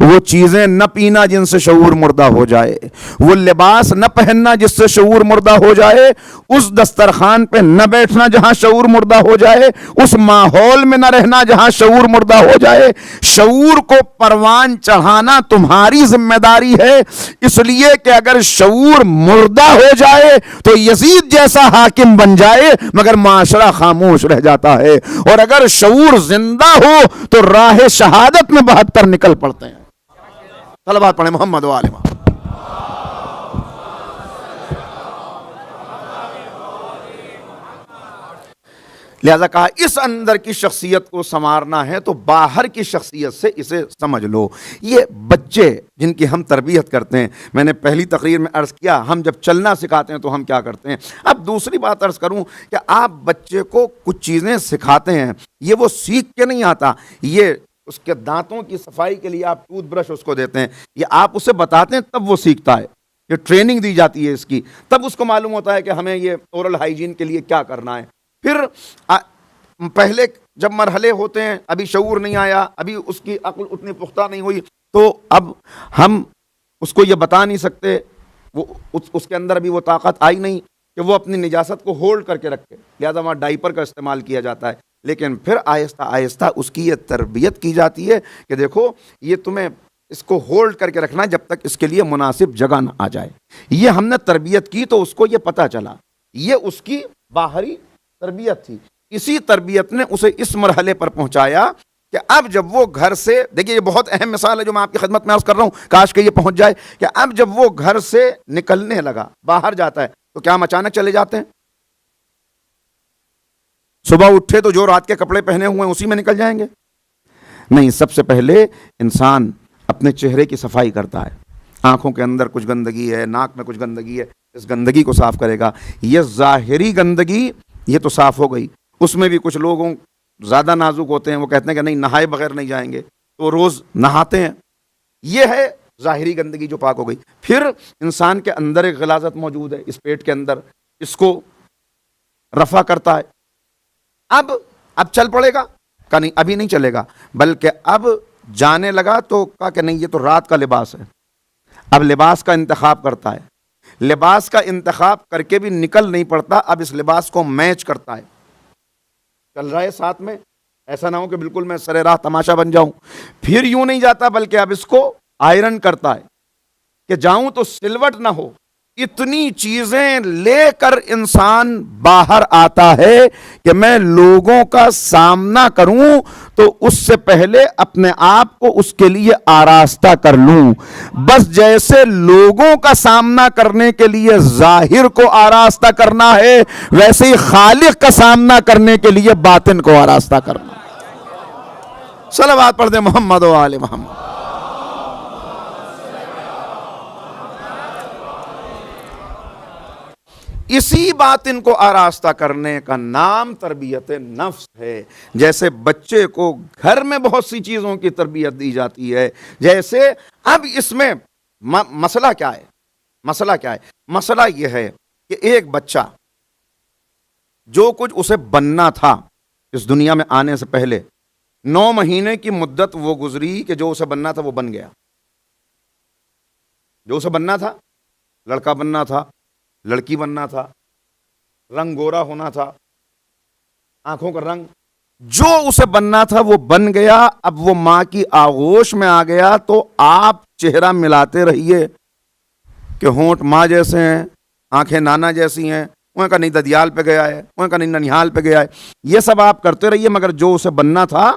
وہ چیزیں نہ پینا جن سے شعور مردہ ہو جائے، وہ لباس نہ پہننا جس سے شعور مردہ ہو جائے، اس دسترخوان پہ نہ بیٹھنا جہاں شعور مردہ ہو جائے، اس ماحول میں نہ رہنا جہاں شعور مردہ ہو جائے۔ شعور کو پروان چڑھانا تمہاری ذمہ داری ہے، اس لیے کہ اگر شعور مردہ ہو جائے تو یزید جیسا حاکم بن جائے مگر معاشرہ خاموش رہ جاتا ہے، اور اگر شعور زندہ ہو تو راہ شہادت میں 72 نکل پڑتے ہیں۔ صلوات پڑھیں محمد و آل محمد۔ لہذا کہا اس اندر کی شخصیت کو سنوارنا ہے تو باہر کی شخصیت سے اسے سمجھ لو۔ یہ بچے جن کی ہم تربیت کرتے ہیں، میں نے پہلی تقریر میں عرض کیا ہم جب چلنا سکھاتے ہیں تو ہم کیا کرتے ہیں۔ اب دوسری بات عرض کروں کہ آپ بچے کو کچھ چیزیں سکھاتے ہیں، یہ وہ سیکھ کے نہیں آتا، یہ اس کے دانتوں کی صفائی کے لیے آپ ٹوتھ برش اس کو دیتے ہیں، یہ آپ اسے بتاتے ہیں تب وہ سیکھتا ہے، یہ ٹریننگ دی جاتی ہے اس کی، تب اس کو معلوم ہوتا ہے کہ ہمیں یہ اورل ہائیجین کے لیے کیا کرنا ہے۔ پھر پہلے جب مرحلے ہوتے ہیں، ابھی شعور نہیں آیا، ابھی اس کی عقل اتنی پختہ نہیں ہوئی، تو اب ہم اس کو یہ بتا نہیں سکتے، وہ اس کے اندر ابھی وہ طاقت آئی نہیں کہ وہ اپنی نجاست کو ہولڈ کر کے رکھے، لہذا وہاں ڈائپر کا استعمال کیا جاتا ہے۔ لیکن پھر آہستہ آہستہ اس کی یہ تربیت کی جاتی ہے کہ دیکھو یہ تمہیں اس کو ہولڈ کر کے رکھنا ہے جب تک اس کے لیے مناسب جگہ نہ آ جائے۔ یہ ہم نے تربیت کی تو اس کو یہ پتہ چلا، یہ اس کی باہری تربیت تھی۔ اسی تربیت نے اسے اس مرحلے پر پہنچایا کہ اب جب وہ گھر سے، دیکھیے یہ بہت اہم مثال ہے جو میں آپ کی خدمت میں عرض کر رہا ہوں، کاش کہ یہ پہنچ جائے، کہ اب جب وہ گھر سے نکلنے لگا، باہر جاتا ہے، تو کیا ہم اچانک چلے جاتے ہیں؟ صبح اٹھے تو جو رات کے کپڑے پہنے ہوئے ہیں اسی میں نکل جائیں گے؟ نہیں، سب سے پہلے انسان اپنے چہرے کی صفائی کرتا ہے، آنکھوں کے اندر کچھ گندگی ہے، ناک میں کچھ گندگی ہے، اس گندگی کو صاف کرے گا۔ یہ ظاہری گندگی یہ تو صاف ہو گئی، اس میں بھی کچھ لوگوں زیادہ نازک ہوتے ہیں، وہ کہتے ہیں کہ نہیں نہائے بغیر نہیں جائیں گے، تو روز نہاتے ہیں، یہ ہے ظاہری گندگی جو پاک ہو گئی۔ پھر انسان کے اندر ایک غلاظت موجود ہے، اس پیٹ کے اندر، اس کو رفع کرتا ہے۔ اب چل پڑے گا؟ کہا نہیں ابھی نہیں چلے گا، بلکہ اب جانے لگا تو کہا کہ نہیں یہ تو رات کا لباس ہے، اب لباس کا انتخاب کرتا ہے، لباس کا انتخاب کر کے بھی نکل نہیں پڑتا، اب اس لباس کو میچ کرتا ہے، چل رہا ہے ساتھ میں، ایسا نہ ہو کہ بالکل میں سرے راہ تماشا بن جاؤں۔ پھر یوں نہیں جاتا بلکہ اب اس کو آئرن کرتا ہے کہ جاؤں تو سلوٹ نہ ہو۔ اتنی چیزیں لے کر انسان باہر آتا ہے کہ میں لوگوں کا سامنا کروں تو اس سے پہلے اپنے آپ کو اس کے لیے آراستہ کر لوں۔ بس جیسے لوگوں کا سامنا کرنے کے لیے ظاہر کو آراستہ کرنا ہے، ویسے ہی خالق کا سامنا کرنے کے لیے باطن کو آراستہ کرنا۔ صلوات پڑھ دیں محمد و آل محمد۔ اسی باطن کو آراستہ کرنے کا نام تربیت نفس ہے۔ جیسے بچے کو گھر میں بہت سی چیزوں کی تربیت دی جاتی ہے، جیسے اب اس میں مسئلہ کیا ہے؟ مسئلہ یہ ہے کہ ایک بچہ جو کچھ اسے بننا تھا اس دنیا میں آنے سے پہلے، 9 مہینے کی مدت وہ گزری کہ جو اسے بننا تھا وہ بن گیا۔ جو اسے بننا تھا، لڑکا بننا تھا، لڑکی بننا تھا، رنگ گورا ہونا تھا، آنکھوں کا رنگ، جو اسے بننا تھا وہ بن گیا۔ اب وہ ماں کی آغوش میں آ گیا تو آپ چہرہ ملاتے رہیے کہ ہونٹ ماں جیسے ہیں، آنکھیں نانا جیسی ہیں، وہاں کا نہیں ددیال پہ گیا ہے، وہاں کا نہیں ننیال پہ گیا ہے، یہ سب آپ کرتے رہیے، مگر جو اسے بننا تھا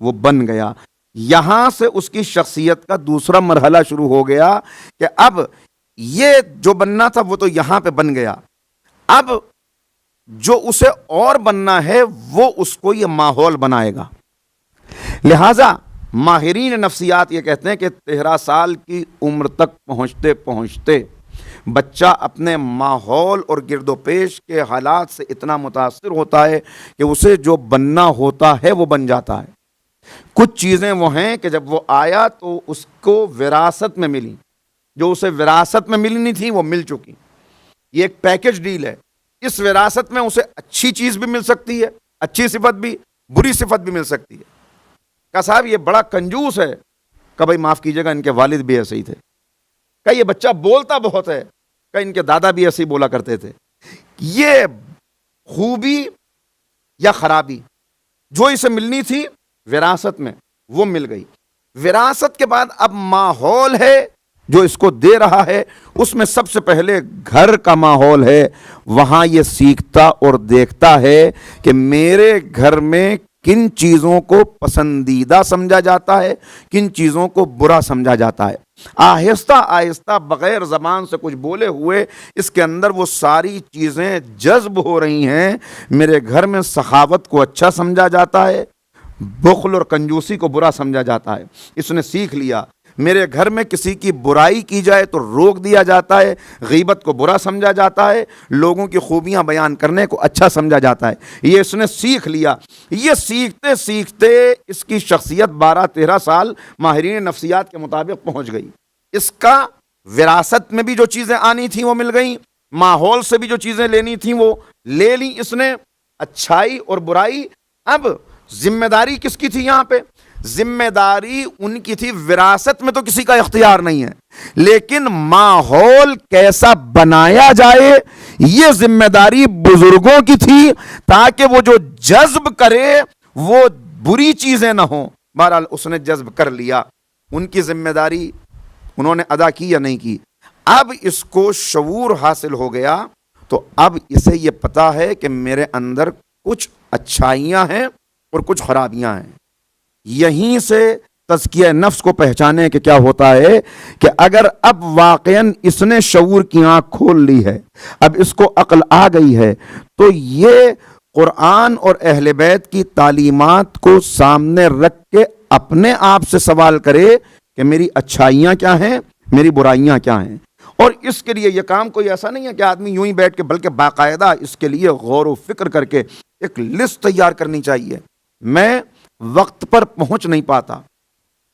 وہ بن گیا۔ یہاں سے اس کی شخصیت کا دوسرا مرحلہ شروع ہو گیا کہ اب یہ جو بننا تھا وہ تو یہاں پہ بن گیا، اب جو اسے اور بننا ہے وہ اس کو یہ ماحول بنائے گا۔ لہذا ماہرین نفسیات یہ کہتے ہیں کہ 13 سال کی عمر تک پہنچتے پہنچتے بچہ اپنے ماحول اور گرد و پیش کے حالات سے اتنا متاثر ہوتا ہے کہ اسے جو بننا ہوتا ہے وہ بن جاتا ہے۔ کچھ چیزیں وہ ہیں کہ جب وہ آیا تو اس کو وراثت میں ملی، جو اسے وراثت میں ملنی تھی وہ مل چکی۔ یہ ایک پیکج ڈیل ہے، اس وراثت میں اسے اچھی چیز بھی مل سکتی ہے، اچھی صفت بھی، بری صفت بھی مل سکتی ہے۔ کہا صاحب یہ بڑا کنجوس ہے، کہ بھائی معاف کیجئے گا ان کے والد بھی ایسے ہی تھے۔ کہ یہ بچہ بولتا بہت ہے، کہ ان کے دادا بھی ایسے ہی بولا کرتے تھے۔ یہ خوبی یا خرابی جو اسے ملنی تھی وراثت میں وہ مل گئی۔ وراثت کے بعد اب ماحول ہے جو اس کو دے رہا ہے، اس میں سب سے پہلے گھر کا ماحول ہے۔ وہاں یہ سیکھتا اور دیکھتا ہے کہ میرے گھر میں کن چیزوں کو پسندیدہ سمجھا جاتا ہے، کن چیزوں کو برا سمجھا جاتا ہے۔ آہستہ آہستہ بغیر زبان سے کچھ بولے ہوئے اس کے اندر وہ ساری چیزیں جذب ہو رہی ہیں۔ میرے گھر میں سخاوت کو اچھا سمجھا جاتا ہے، بخل اور کنجوسی کو برا سمجھا جاتا ہے۔ اس نے سیکھ لیا میرے گھر میں کسی کی برائی کی جائے تو روک دیا جاتا ہے، غیبت کو برا سمجھا جاتا ہے، لوگوں کی خوبیاں بیان کرنے کو اچھا سمجھا جاتا ہے۔ یہ اس نے سیکھ لیا۔ یہ سیکھتے سیکھتے اس کی شخصیت 12-13 سال ماہرین نفسیات کے مطابق پہنچ گئی۔ اس کا وراثت میں بھی جو چیزیں آنی تھیں وہ مل گئیں، ماحول سے بھی جو چیزیں لینی تھیں وہ لے لی اس نے، اچھائی اور برائی۔ اب ذمہ داری کس کی تھی یہاں پہ؟ ذمہ داری ان کی تھی، وراثت میں تو کسی کا اختیار نہیں ہے، لیکن ماحول کیسا بنایا جائے یہ ذمہ داری بزرگوں کی تھی، تاکہ وہ جو جذب کرے وہ بری چیزیں نہ ہوں۔ بہرحال اس نے جذب کر لیا، ان کی ذمہ داری انہوں نے ادا کی یا نہیں کی۔ اب اس کو شعور حاصل ہو گیا تو اب اسے یہ پتا ہے کہ میرے اندر کچھ اچھائیاں ہیں اور کچھ خرابیاں ہیں۔ یہیں سے تزکیہ نفس کو پہچانے کہ کیا ہوتا ہے کہ اگر اب واقعاً اس نے شعور کی آنکھ کھول لی ہے، اب اس کو عقل آ گئی ہے، تو یہ قرآن اور اہل بیت کی تعلیمات کو سامنے رکھ کے اپنے آپ سے سوال کرے کہ میری اچھائیاں کیا ہیں، میری برائیاں کیا ہیں۔ اور اس کے لیے یہ کام کوئی ایسا نہیں ہے کہ آدمی یوں ہی بیٹھ کے، بلکہ باقاعدہ اس کے لیے غور و فکر کر کے ایک لسٹ تیار کرنی چاہیے۔ میں وقت پر پہنچ نہیں پاتا،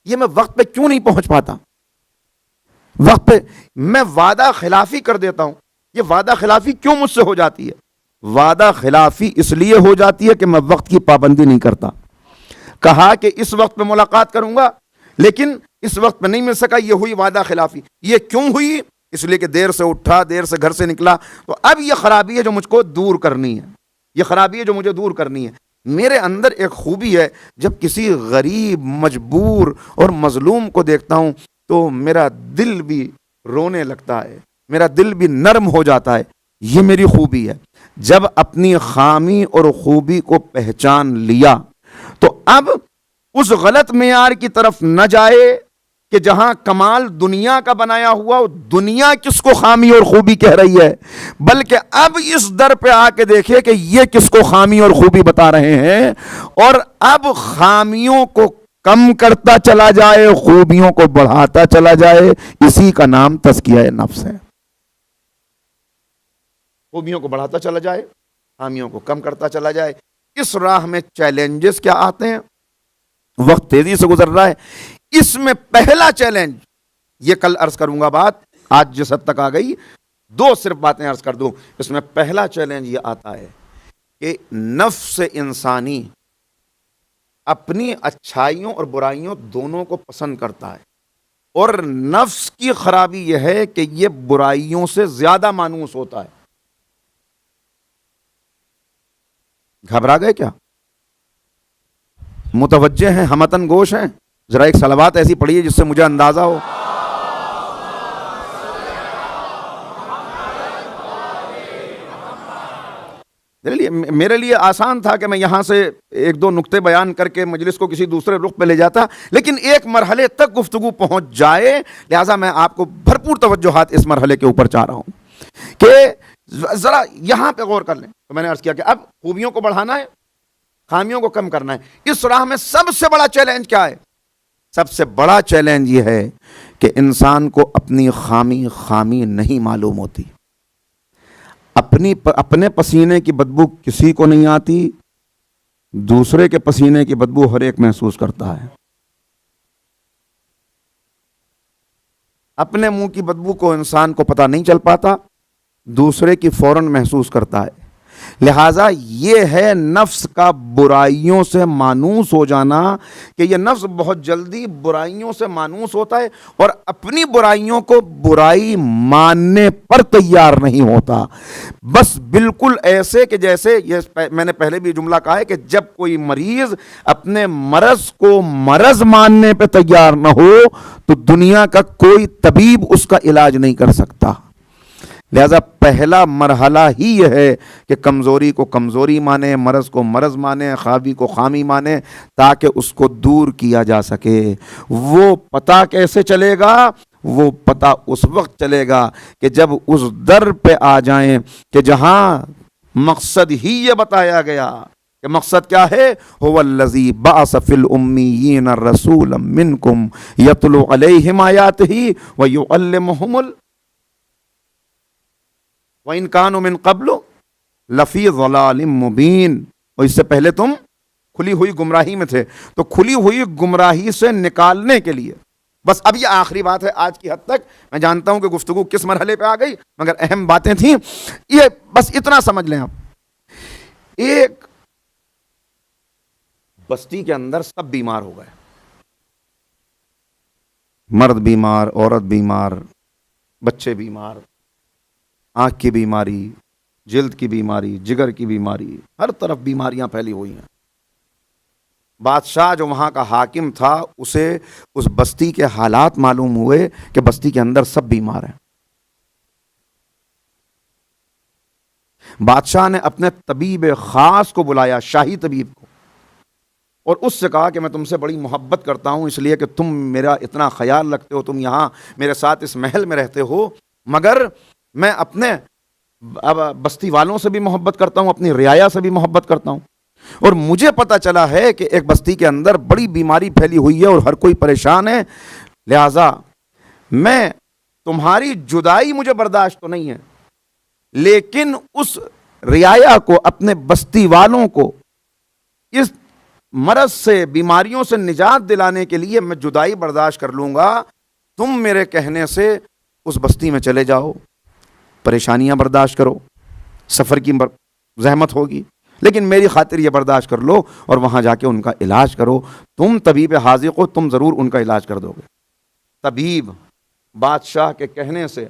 یہ میں وقت پہ کیوں نہیں پہنچ پاتا؟ وقت پہ میں وعدہ خلافی کر دیتا ہوں، یہ وعدہ خلافی کیوں مجھ سے ہو جاتی ہے؟ وعدہ خلافی اس لیے ہو جاتی ہے کہ میں وقت کی پابندی نہیں کرتا۔ کہا کہ اس وقت پہ ملاقات کروں گا، لیکن اس وقت پہ نہیں مل سکا، یہ ہوئی وعدہ خلافی۔ یہ کیوں ہوئی؟ اس لیے کہ دیر سے اٹھا، دیر سے گھر سے نکلا۔ تو اب یہ خرابی ہے جو مجھ کو دور کرنی ہے، یہ خرابی ہے جو مجھے دور کرنی ہے۔ میرے اندر ایک خوبی ہے، جب کسی غریب، مجبور اور مظلوم کو دیکھتا ہوں تو میرا دل بھی رونے لگتا ہے، میرا دل بھی نرم ہو جاتا ہے۔ یہ میری خوبی ہے۔ جب اپنی خامی اور خوبی کو پہچان لیا تو اب اس غلط معیار کی طرف نہ جائے کہ جہاں کمال دنیا کا بنایا ہوا، دنیا کس کو خامی اور خوبی کہہ رہی ہے، بلکہ اب اس در پہ آ کے دیکھے کہ یہ کس کو خامی اور خوبی بتا رہے ہیں، اور اب خامیوں کو کم کرتا چلا جائے، خوبیوں کو بڑھاتا چلا جائے۔ اسی کا نام تزکیہ نفس ہے۔ خوبیوں کو بڑھاتا چلا جائے، خامیوں کو کم کرتا چلا جائے۔ اس راہ میں چیلنجز کیا آتے ہیں؟ وقت تیزی سے گزر رہا ہے۔ اس میں پہلا چیلنج، یہ کل عرض کروں گا بات، آج جس حد تک آ گئی، دو صرف باتیں عرض کر دوں۔ اس میں پہلا چیلنج یہ آتا ہے کہ نفس انسانی اپنی اچھائیوں اور برائیوں دونوں کو پسند کرتا ہے، اور نفس کی خرابی یہ ہے کہ یہ برائیوں سے زیادہ مانوس ہوتا ہے۔ گھبرا گئے کیا؟ متوجہ ہیں؟ ہمتن گوش ہیں؟ ذرا ایک صلوات ایسی پڑھیے جس سے مجھے اندازہ ہو۔ میرے لیے آسان تھا کہ میں یہاں سے ایک دو نقطے بیان کر کے مجلس کو کسی دوسرے رخ پہ لے جاتا، لیکن ایک مرحلے تک گفتگو پہنچ جائے، لہٰذا میں آپ کو بھرپور توجہات اس مرحلے کے اوپر چاہ رہا ہوں کہ ذرا یہاں پہ غور کر لیں۔ تو میں نے عرض کیا کہ اب خوبیوں کو بڑھانا ہے، خامیوں کو کم کرنا ہے۔ اس راہ میں سب سے بڑا چیلنج کیا ہے؟ سب سے بڑا چیلنج یہ ہے کہ انسان کو اپنی خامی نہیں معلوم ہوتی۔ اپنے پسینے کی بدبو کسی کو نہیں آتی، دوسرے کے پسینے کی بدبو ہر ایک محسوس کرتا ہے۔ اپنے منہ کی بدبو کو انسان کو پتہ نہیں چل پاتا، دوسرے کی فوراً محسوس کرتا ہے۔ لہٰذا یہ ہے نفس کا برائیوں سے مانوس ہو جانا، کہ یہ نفس بہت جلدی برائیوں سے مانوس ہوتا ہے اور اپنی برائیوں کو برائی ماننے پر تیار نہیں ہوتا۔ بس بالکل ایسے کہ جیسے یہ میں نے پہلے بھی جملہ کہا ہے کہ جب کوئی مریض اپنے مرض کو مرض ماننے پہ تیار نہ ہو تو دنیا کا کوئی طبیب اس کا علاج نہیں کر سکتا۔ لہذا پہلا مرحلہ ہی یہ ہے کہ کمزوری کو کمزوری مانے، مرض کو مرض مانے، خامی کو خامی مانے، تاکہ اس کو دور کیا جا سکے۔ وہ پتہ کیسے چلے گا؟ وہ پتہ اس وقت چلے گا کہ جب اس در پہ آ جائیں کہ جہاں مقصد ہی یہ بتایا گیا کہ مقصد کیا ہے؟ هو الذی بعث فی الامیین رسولا منکم یتلو علیہم آیاتہ ویعلمہم وَإِن كَانُوا مِن قَبْلُ لَفِي ضَلَالٍ مُبِينٍ۔ اور اس سے پہلے تم کھلی ہوئی گمراہی میں تھے، تو کھلی ہوئی گمراہی سے نکالنے کے لیے بس اب یہ آخری بات ہے آج کی حد تک۔ میں جانتا ہوں کہ گفتگو کس مرحلے پہ آ گئی، مگر اہم باتیں تھیں، یہ بس اتنا سمجھ لیں آپ۔ ایک بستی کے اندر سب بیمار ہو گئے، مرد بیمار، عورت بیمار، بچے بیمار، آنکھ کی بیماری، جلد کی بیماری، جگر کی بیماری، ہر طرف بیماریاں پھیلی ہوئی ہیں۔ بادشاہ جو وہاں کا حاکم تھا، اسے اس بستی کے حالات معلوم ہوئے کہ بستی کے اندر سب بیمار ہیں۔ بادشاہ نے اپنے طبیب خاص کو بلایا، شاہی طبیب کو، اور اس سے کہا کہ میں تم سے بڑی محبت کرتا ہوں اس لیے کہ تم میرا اتنا خیال رکھتے ہو، تم یہاں میرے ساتھ اس محل میں رہتے ہو، مگر میں اپنے بستی والوں سے بھی محبت کرتا ہوں، اپنی رعایا سے بھی محبت کرتا ہوں، اور مجھے پتا چلا ہے کہ ایک بستی کے اندر بڑی بیماری پھیلی ہوئی ہے اور ہر کوئی پریشان ہے، لہٰذا میں تمہاری جدائی مجھے برداشت تو نہیں ہے، لیکن اس رعایا کو، اپنے بستی والوں کو اس مرض سے، بیماریوں سے نجات دلانے کے لیے میں جدائی برداشت کر لوں گا، تم میرے کہنے سے اس بستی میں چلے جاؤ، پریشانیاں برداشت کرو، سفر کی زحمت ہوگی، لیکن میری خاطر یہ برداشت کر لو اور وہاں جا کے ان کا علاج کرو، تم طبیب حاذق ہو، تم ضرور ان کا علاج کر دو گے۔ طبیب بادشاہ کے کہنے سے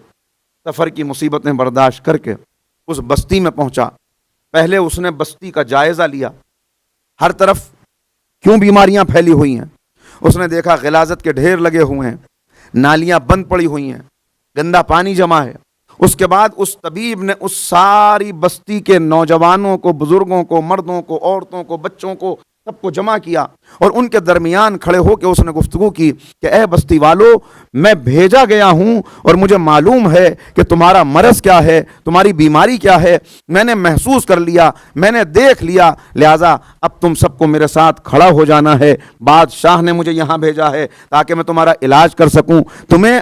سفر کی مصیبتیں برداشت کر کے اس بستی میں پہنچا۔ پہلے اس نے بستی کا جائزہ لیا، ہر طرف کیوں بیماریاں پھیلی ہوئی ہیں، اس نے دیکھا غلاظت کے ڈھیر لگے ہوئے ہیں، نالیاں بند پڑی ہوئی ہیں، گندا پانی جمع ہے۔ اس کے بعد اس طبیب نے اس ساری بستی کے نوجوانوں کو، بزرگوں کو، مردوں کو، عورتوں کو، بچوں کو، سب کو جمع کیا اور ان کے درمیان کھڑے ہو کے اس نے گفتگو کی کہ اے بستی والو، میں بھیجا گیا ہوں اور مجھے معلوم ہے کہ تمہارا مرض کیا ہے، تمہاری بیماری کیا ہے، میں نے محسوس کر لیا، میں نے دیکھ لیا، لہٰذا اب تم سب کو میرے ساتھ کھڑا ہو جانا ہے۔ بادشاہ نے مجھے یہاں بھیجا ہے تاکہ میں تمہارا علاج کر سکوں، تمہیں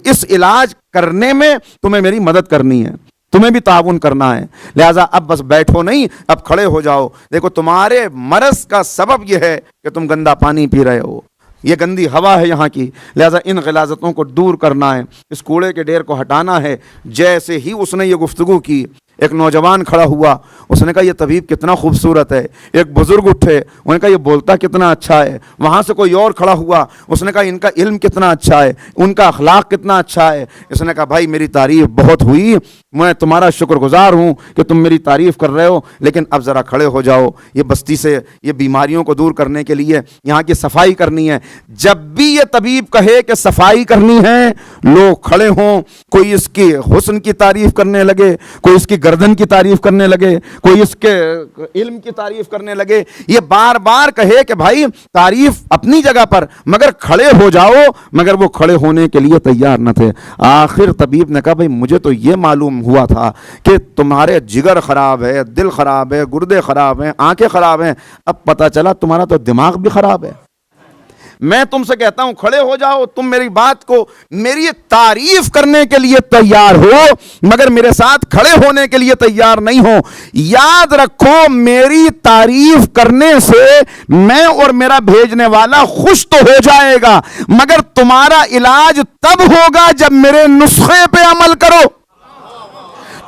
اس علاج کرنے میں تمہیں میری مدد کرنی ہے، تمہیں بھی تعاون کرنا ہے، لہٰذا اب بس بیٹھو نہیں، اب کھڑے ہو جاؤ۔ دیکھو تمہارے مرض کا سبب یہ ہے کہ تم گندا پانی پی رہے ہو، یہ گندی ہوا ہے یہاں کی، لہٰذا ان غلاظتوں کو دور کرنا ہے، اس کوڑے کے ڈھیر کو ہٹانا ہے۔ جیسے ہی اس نے یہ گفتگو کی، ایک نوجوان کھڑا ہوا، اس نے کہا یہ طبیب کتنا خوبصورت ہے۔ ایک بزرگ اٹھے، انہوں نے کہا یہ بولتا کتنا اچھا ہے۔ وہاں سے کوئی اور کھڑا ہوا، اس نے کہا ان کا علم کتنا اچھا ہے، ان کا اخلاق کتنا اچھا ہے۔ اس نے کہا بھائی میری تعریف بہت ہوئی، میں تمہارا شکر گزار ہوں کہ تم میری تعریف کر رہے ہو، لیکن اب ذرا کھڑے ہو جاؤ، یہ بستی سے یہ بیماریوں کو دور کرنے کے لیے یہاں کی صفائی کرنی ہے۔ جب بھی یہ طبیب کہے کہ صفائی کرنی ہے، لوگ کھڑے ہوں، کوئی اس کی حسن کی تعریف کرنے لگے، کوئی اس کی گردن کی تعریف کرنے لگے، کوئی اس کے علم کی تعریف کرنے لگے، یہ بار بار کہے کہ بھائی تعریف اپنی جگہ پر، مگر کھڑے ہو جاؤ، مگر وہ کھڑے ہونے کے لیے تیار نہ تھے۔ آخر طبیب نے کہا بھئی مجھے تو یہ معلوم ہوا تھا کہ تمہارے جگر خراب ہے، دل خراب ہے، گردے خراب ہیں، آنکھیں خراب ہیں، اب پتہ چلا تمہارا تو دماغ بھی خراب ہے۔ میں تم سے کہتا ہوں کھڑے ہو جاؤ، تم میری بات کو، میری تعریف کرنے کے لیے تیار ہو، مگر میرے ساتھ کھڑے ہونے کے لیے تیار نہیں ہو۔ یاد رکھو میری تعریف کرنے سے میں اور میرا بھیجنے والا خوش تو ہو جائے گا، مگر تمہارا علاج تب ہوگا جب میرے نسخے پہ عمل کرو۔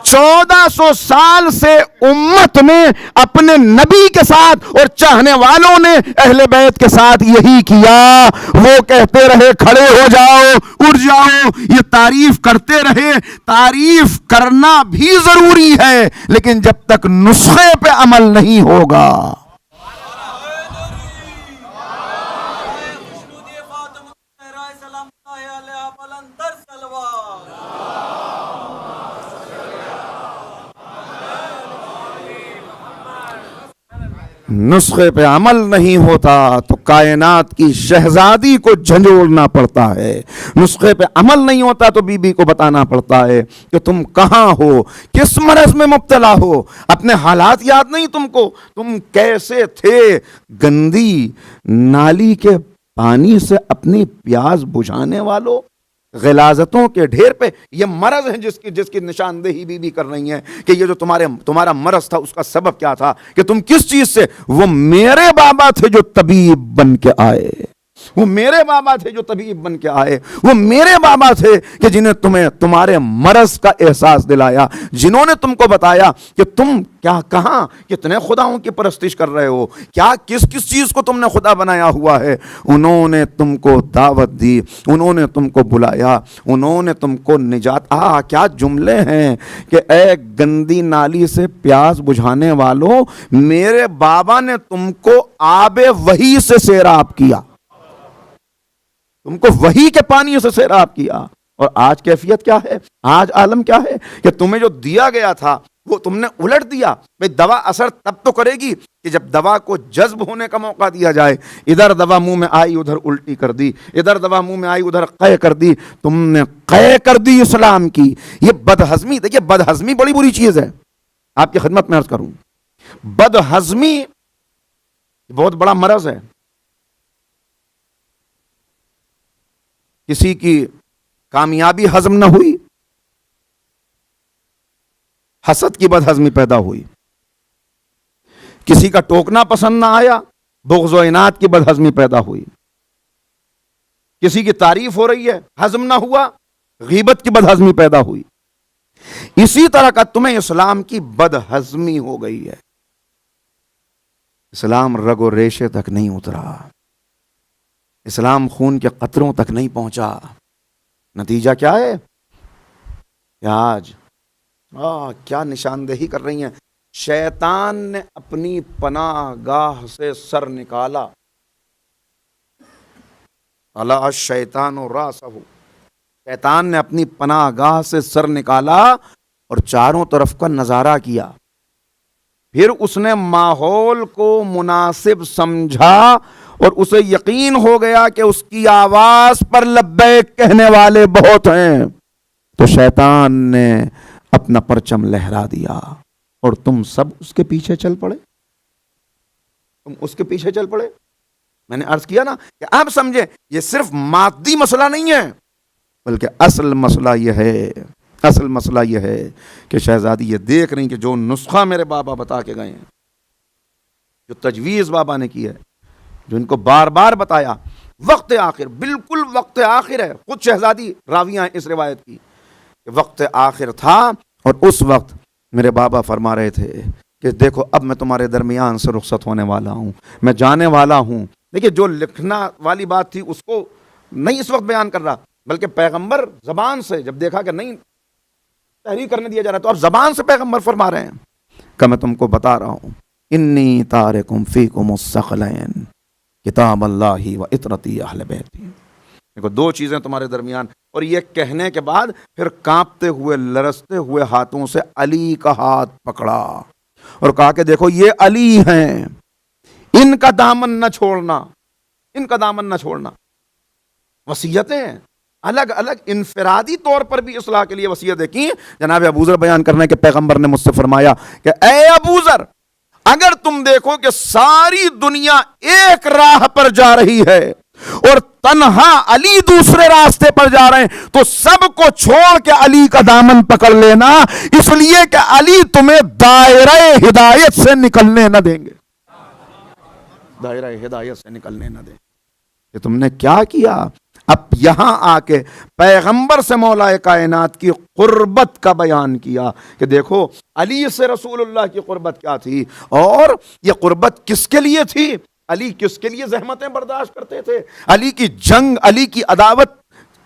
1400 سال سے امت نے اپنے نبی کے ساتھ اور چاہنے والوں نے اہل بیت کے ساتھ یہی کیا، وہ کہتے رہے کھڑے ہو جاؤ، اٹھ جاؤ، یہ تعریف کرتے رہے۔ تعریف کرنا بھی ضروری ہے، لیکن جب تک نسخے پہ عمل نہیں ہوگا۔ نسخے پہ عمل نہیں ہوتا تو کائنات کی شہزادی کو جھنجھوڑنا پڑتا ہے، نسخے پہ عمل نہیں ہوتا تو بی بی کو بتانا پڑتا ہے کہ تم کہاں ہو، کس مرض میں مبتلا ہو، اپنے حالات یاد نہیں تم کو، تم کیسے تھے، گندی نالی کے پانی سے اپنی پیاس بجھانے والوں، غلاظتوں کے ڈھیر پہ یہ مرض ہے جس کی نشاندہی بھی کر رہی ہیں کہ یہ جو تمہارا مرض تھا اس کا سبب کیا تھا، کہ تم کس چیز سے، وہ میرے بابا تھے جو طبیب بن کے آئے، وہ میرے بابا تھے جو طبیب بن کے آئے، وہ میرے بابا تھے کہ جنہیں تمہیں تمہارے مرض کا احساس دلایا، جنہوں نے تم کو بتایا کہ تم کیا کہاں کتنے خداؤں کی پرستش کر رہے ہو، کیا کس چیز کو تم نے خدا بنایا ہوا ہے۔ انہوں نے تم کو دعوت دی، انہوں نے تم کو بلایا، انہوں نے تم کو نجات۔ کیا جملے ہیں کہ اے گندی نالی سے پیاس بجھانے والوں، میرے بابا نے تم کو آب وحی سے سیراب کیا، تم کو وحی کے پانی سے سیراب کیا۔ اور آج کیفیت کیا ہے، آج عالم کیا ہے کہ تمہیں جو دیا گیا تھا وہ تم نے الٹ دیا. بھئی دوا اثر تب تو کرے گی کہ جب دوا کو جذب ہونے کا موقع دیا جائے. ادھر دوا منہ میں آئی ادھر الٹی کر دی, ادھر دوا منہ میں آئی ادھر قے کر دی. تم نے قے کر دی اسلام کی. یہ بدہضمی, دیکھیے بدہضمی بڑی بری چیز ہے. آپ کی خدمت میں عرض کروں, بدہضمی بہت بڑا مرض ہے. کسی کی کامیابی ہضم نہ ہوئی, حسد کی بدہضمی پیدا ہوئی. کسی کا ٹوکنا پسند نہ آیا, بغض و عناد کی بدہضمی پیدا ہوئی. کسی کی تعریف ہو رہی ہے, ہضم نہ ہوا, غیبت کی بدہضمی پیدا ہوئی. اسی طرح کا تمہیں اسلام کی بدہضمی ہو گئی ہے. اسلام رگ و ریشے تک نہیں اترا, اسلام خون کے قطروں تک نہیں پہنچا. نتیجہ کیا ہے کہ آج کیا نشاندہی کر رہی ہیں. شیطان نے اپنی پناہ گاہ سے سر نکالا. اللہ الشیطان راسہ, شیطان نے اپنی پناہ گاہ سے سر نکالا اور چاروں طرف کا نظارہ کیا. پھر اس نے ماحول کو مناسب سمجھا اور اسے یقین ہو گیا کہ اس کی آواز پر لبیک کہنے والے بہت ہیں. تو شیطان نے اپنا پرچم لہرا دیا اور تم سب اس کے پیچھے چل پڑے. تم اس کے پیچھے چل پڑے. میں نے عرض کیا نا کہ آپ سمجھیں یہ صرف مادی مسئلہ نہیں ہے, بلکہ اصل مسئلہ یہ ہے کہ شہزادی یہ دیکھ رہی کہ جو نسخہ میرے بابا بتا کے گئے ہیں, جو تجویز بابا نے کی ہے, جو ان کو بار بار بتایا, وقت آخر, بالکل وقت آخر ہے. خود شہزادی راویاں ہیں اس روایت کی کہ وقت آخر تھا اور اس وقت میرے بابا فرما رہے تھے کہ دیکھو اب میں تمہارے درمیان سے رخصت ہونے والا ہوں, میں جانے والا ہوں. دیکھیے جو لکھنا والی بات تھی اس کو نہیں اس وقت بیان کر رہا, بلکہ پیغمبر زبان سے جب دیکھا کہ نہیں تحریر کرنے دیا جا رہا تو اب زبان سے پیغمبر فرما رہے ہیں کہ میں تم کو بتا رہا ہوں, انی تارکم فیکم الثقلین کتاب اللہ و اطرتی اہل بیتی. دیکھو دو چیزیں تمہارے درمیان. اور یہ کہنے کے بعد پھر کانپتے ہوئے لرزتے ہوئے ہاتھوں سے علی کا ہاتھ پکڑا اور کہا کہ دیکھو یہ علی ہیں, ان کا دامن نہ چھوڑنا, ان کا دامن نہ چھوڑنا. وصیتیں الگ الگ انفرادی طور پر بھی اصلاح کے لیے وصیتیں کی. جناب ابوذر بیان کرنے کے پیغمبر نے مجھ سے فرمایا کہ اے ابوذر, اگر تم دیکھو کہ ساری دنیا ایک راہ پر جا رہی ہے اور تنہا علی دوسرے راستے پر جا رہے ہیں تو سب کو چھوڑ کے علی کا دامن پکڑ لینا, اس لیے کہ علی تمہیں دائرہ ہدایت سے نکلنے نہ دیں گے. دائرہ ہدایت سے نکلنے نہ دیں. کہ تم نے کیا کیا؟ اب یہاں آ کے پیغمبر سے مولا کائنات کی قربت کا بیان کیا کہ دیکھو علی سے رسول اللہ کی قربت کیا تھی اور یہ قربت کس کے لیے تھی. علی کس کے لیے زحمتیں برداشت کرتے تھے, علی کی جنگ, علی کی عداوت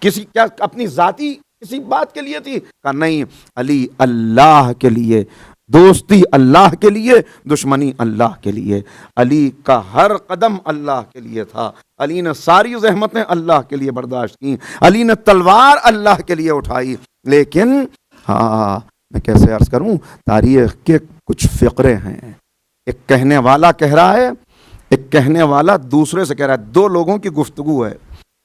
کسی کیا اپنی ذاتی کسی بات کے لیے تھی؟ کہا نہیں, علی اللہ کے لیے, دوستی اللہ کے لیے, دشمنی اللہ کے لیے. علی کا ہر قدم اللہ کے لیے تھا. علی نے ساری زحمتیں اللہ کے لیے برداشت کی, علی نے تلوار اللہ کے لیے اٹھائی. لیکن میں کیسے عرض کروں, تاریخ کے کچھ فقرے ہیں. ایک کہنے والا کہہ رہا ہے, ایک کہنے والا دوسرے سے کہہ رہا ہے. دو لوگوں کی گفتگو ہے.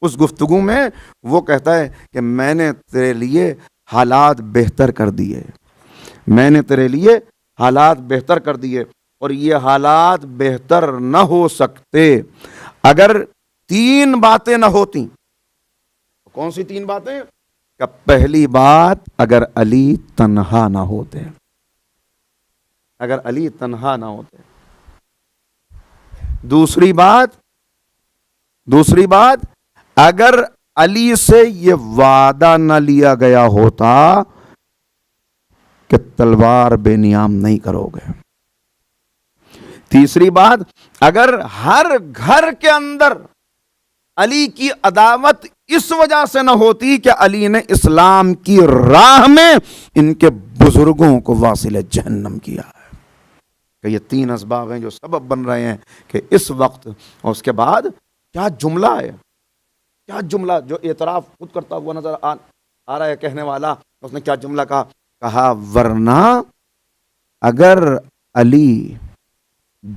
اس گفتگو میں وہ کہتا ہے کہ میں نے تیرے لیے حالات بہتر کر دیے, میں نے تیرے لیے حالات بہتر کر دیے, اور یہ حالات بہتر نہ ہو سکتے اگر تین باتیں نہ ہوتی. کون سی تین باتیں؟ کہ پہلی بات, اگر علی تنہا نہ ہوتے, اگر علی تنہا نہ ہوتے. دوسری بات اگر علی سے یہ وعدہ نہ لیا گیا ہوتا کہ تلوار بے نیام نہیں کرو گے. تیسری بات, اگر ہر گھر کے اندر علی کی عداوت اس وجہ سے نہ ہوتی کہ علی نے اسلام کی راہ میں ان کے بزرگوں کو واصل جہنم کیا ہے. کہ یہ تین اسباب ہیں جو سبب بن رہے ہیں کہ اس وقت. اور اس کے بعد کیا جملہ ہے, کیا جملہ, جو اعتراف خود کرتا ہوا نظر آ رہا ہے کہنے والا, اس نے کیا جملہ کہا, ورنہ اگر علی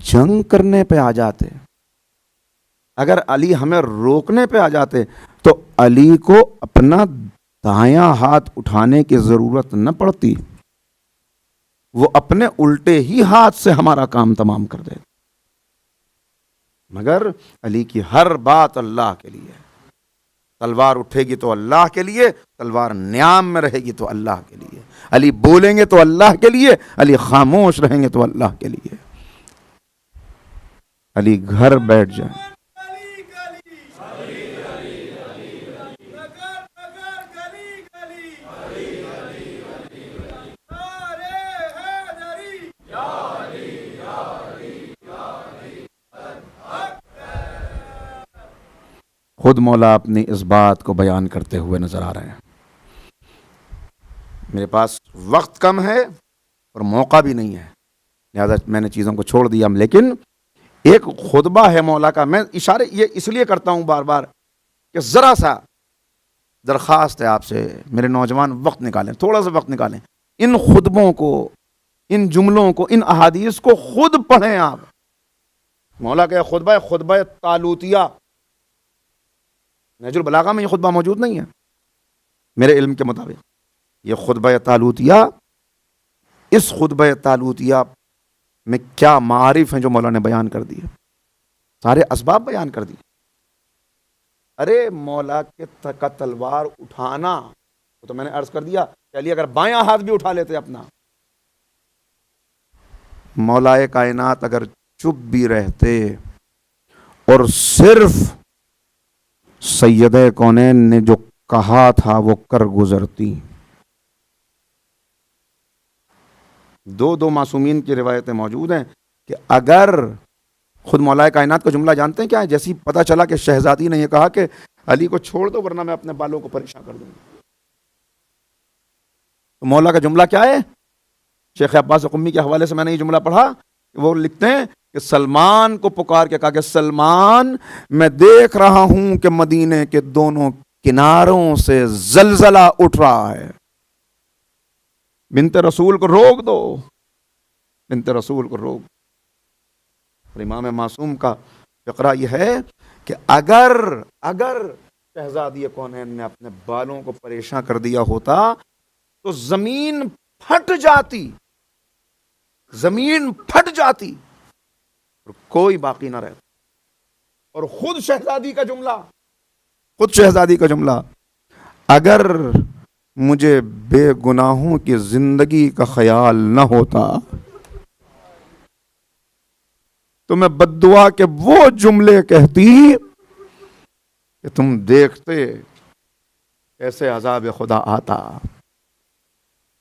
جنگ کرنے پہ آ جاتے، اگر علی ہمیں روکنے پہ آ جاتے تو علی کو اپنا دایاں ہاتھ اٹھانے کی ضرورت نہ پڑتی، وہ اپنے الٹے ہی ہاتھ سے ہمارا کام تمام کر دیتے. مگر علی کی ہر بات اللہ کے لیے، تلوار اٹھے گی تو اللہ کے لیے، تلوار نیام میں رہے گی تو اللہ کے لیے. علی بولیں گے تو اللہ کے لیے، علی خاموش رہیں گے تو اللہ کے لیے. علی گھر بیٹھ جائیں، خود مولا اپنی اس بات کو بیان کرتے ہوئے نظر آ رہے ہیں. میرے پاس وقت کم ہے اور موقع بھی نہیں ہے، لہذا میں نے چیزوں کو چھوڑ دیا. لیکن ایک خطبہ ہے مولا کا، میں اشارے یہ اس لیے کرتا ہوں بار بار کہ ذرا سا درخواست ہے آپ سے، میرے نوجوان وقت نکالیں، تھوڑا سا وقت نکالیں، ان خطبوں کو، ان جملوں کو، ان احادیث کو خود پڑھیں آپ. مولا کا خطبہ ہے، خطبہ طالوتیہ. نہج البلاغہ میں یہ خطبہ موجود نہیں ہے میرے علم کے مطابق. یہ خطبہ طالوتیہ، اس خطبہ طالوتیہ میں کیا معارف ہیں جو مولا نے بیان کر دیے، سارے اسباب بیان کر دیے. ارے مولا کا تلوار اٹھانا تو میں نے عرض کر دیا کہ علی اگر بایاں ہاتھ بھی اٹھا لیتے اپنا، مولا کائنات اگر چپ بھی رہتے اور صرف سیدہ کونین نے جو کہا تھا وہ کر گزرتی. دو معصومین کی روایتیں موجود ہیں کہ اگر خود مولا کائنات کا جملہ جانتے ہیں کیا ہے؟ جیسی پتہ چلا کہ شہزادی نے یہ کہا کہ علی کو چھوڑ دو ورنہ میں اپنے بالوں کو پریشان کر دوں گا، تو مولا کا جملہ کیا ہے؟ شیخ عباس قمی کے حوالے سے میں نے یہ جملہ پڑھا، وہ لکھتے ہیں کہ سلمان کو پکار کے کہا کہ سلمان میں دیکھ رہا ہوں کہ مدینے کے دونوں کناروں سے زلزلہ اٹھ رہا ہے، بنت رسول کو روک دو، بنت رسول کو روک. اور امام معصوم کا فقرہ یہ ہے کہ اگر شہزادی کونین نے اپنے بالوں کو پریشان کر دیا ہوتا تو زمین پھٹ جاتی، زمین پھٹ جاتی اور کوئی باقی نہ رہتا. اور خود شہزادی کا جملہ اگر مجھے بے گناہوں کی زندگی کا خیال نہ ہوتا تو میں بددعا کے وہ جملے کہتی کہ تم دیکھتے کیسے عذاب خدا آتا،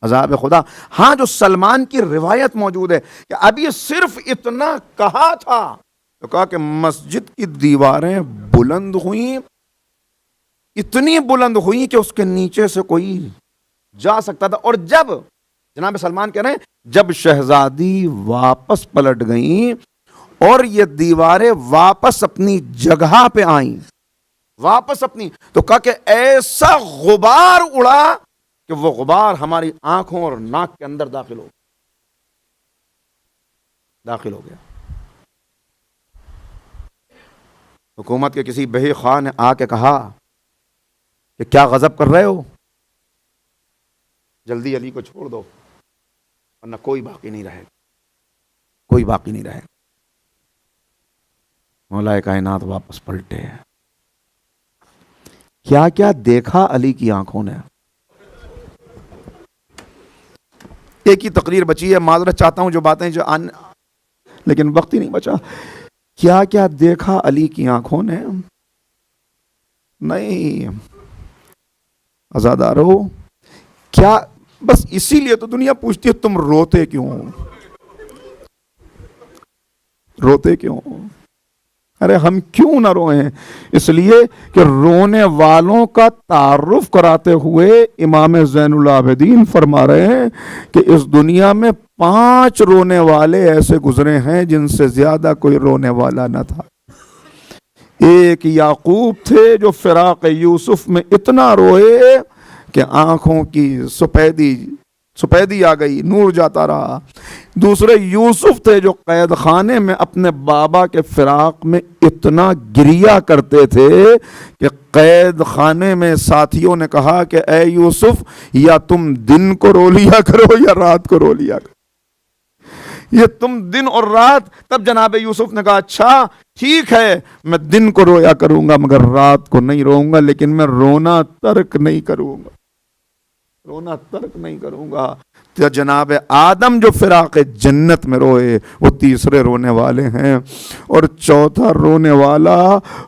عذاب خدا. ہاں جو سلمان کی روایت موجود ہے کہ اب یہ صرف اتنا کہا تھا تو کہا کہ مسجد کی دیواریں بلند ہوئیں، اتنی بلند ہوئی کہ اس کے نیچے سے کوئی جا سکتا تھا. اور جب جناب سلمان کہہ رہے ہیں جب شہزادی واپس پلٹ گئیں اور یہ دیواریں واپس اپنی جگہ پہ آئیں، واپس اپنی، تو کہا کہ ایسا غبار اڑا کہ وہ غبار ہماری آنکھوں اور ناک کے اندر داخل ہو گیا. حکومت کے کسی بہی خواہ نے آ کے کہا کہ کیا غضب کر رہے ہو، جلدی علی کو چھوڑ دو ورنہ کوئی باقی نہیں رہے گا. مولا کائنات واپس پلٹے. کیا کیا دیکھا علی کی آنکھوں نے. ایک ہی تقریر بچی ہے، معذرت چاہتا ہوں جو باتیں لیکن وقت ہی نہیں بچا. کیا کیا دیکھا علی کی آنکھوں نے. نہیں عزادارو، کیا بس اسی لیے تو دنیا پوچھتی ہے تم روتے کیوں. ارے ہم کیوں نہ روئیں؟ اس لیے کہ رونے والوں کا تعارف کراتے ہوئے امام زین العابدین فرما رہے ہیں کہ اس دنیا میں 5 رونے والے ایسے گزرے ہیں جن سے زیادہ کوئی رونے والا نہ تھا. ایک یعقوب تھے جو فراق یوسف میں اتنا روئے کہ آنکھوں کی سپیدی سپیدی آ گئی، نور جاتا رہا۔ دوسرے یوسف تھے جو قید خانے میں اپنے بابا کے فراق میں اتنا گریا کرتے تھے کہ قید خانے میں ساتھیوں نے کہا کہ اے یوسف، یا تم دن کو رو لیا کرو یا رات کو رو لیا کرو، یہ تم دن اور رات۔ تب جناب یوسف نے کہا اچھا ٹھیک ہے، میں دن کو رویا کروں گا مگر رات کو نہیں روؤں گا، لیکن میں رونا ترک نہیں کروں گا، رونا ترک نہیں کروں گا۔ تو جناب آدم جو فراق جنت میں روئے وہ تیسرے رونے والے ہیں، اور چوتھا رونے والا